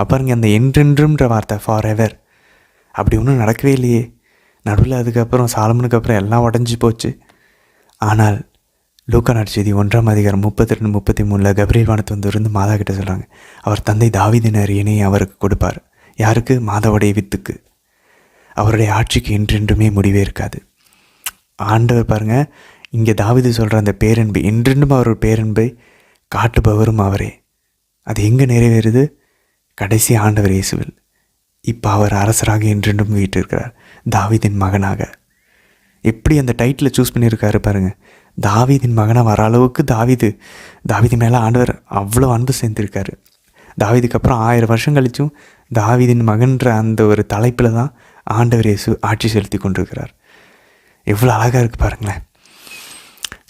பாருங்க, அந்த என்றென்றும்ன்ற வார்த்தை ஃபார் எவர் அப்படி ஒன்றும் நடக்கவே இல்லையே. நடுவில் அதுக்கப்புறம் சாலமனுக்கு அப்புறம் எல்லாம் உடஞ்சி போச்சு. ஆனால் லூக்கா நற்செய்தி 1ஆம் அதிகாரம் 32-33 கபிரியேல் வானத்து வந்து மாதா கிட்ட சொல்கிறாங்க, அவர் தந்தை தாவீதின் அரியணையை அவருக்கு கொடுப்பார். யாருக்கு? மாதாவுடைய வித்துக்கு. அவருடைய ஆட்சிக்கு என்றென்றுமே முடிவே இருக்காது. ஆண்டவர் பாருங்கள், இங்கே தாவீது சொல்கிற அந்த பேரன்பு, என்றென்றும் அவர் பேரன்பை காட்டுபவரும் அவரே. அது எங்கே நிறைவேறுது? கடைசி ஆண்டவர் இயேசுவில். இப்போ அவர் அரசராக என்றென்றும் வீட்டிருக்கிறார், தாவீதின் மகனாக. எப்படி அந்த டைட்டில் சூஸ் பண்ணியிருக்காரு பாருங்கள். தாவீதின் மகனாக வர அளவுக்கு தாவீது மேலே ஆண்டவர் அவ்வளோ அன்பு சேர்ந்திருக்காரு. தாவீதுக்கு அப்புறம் 1000 வருஷம் கழிச்சும் தாவீதின் மகன்ற அந்த ஒரு தலைப்பில் தான் ஆண்டவர் இயேசு ஆட்சி செலுத்தி கொண்டிருக்கிறார். எவ்வளோ அழகாக இருக்குது பாருங்களேன்.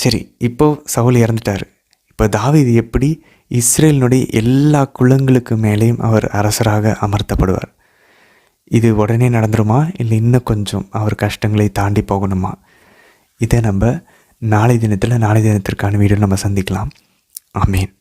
சரி, இப்போது சவுல் இறந்துட்டார். இப்போ தாவீது எப்படி இஸ்ரேலினுடைய எல்லா குலங்களுக்கு மேலேயும் அவர் அரசராக அமர்த்தப்படுவார்? இது உடனே நடந்துருமா, இல்லை இன்னும் கொஞ்சம் அவர் கஷ்டங்களை தாண்டி போகணுமா? இதை நம்ம நாளை தினத்திற்கான வீடியோ நம்ம சந்திக்கலாம். ஆமீன்.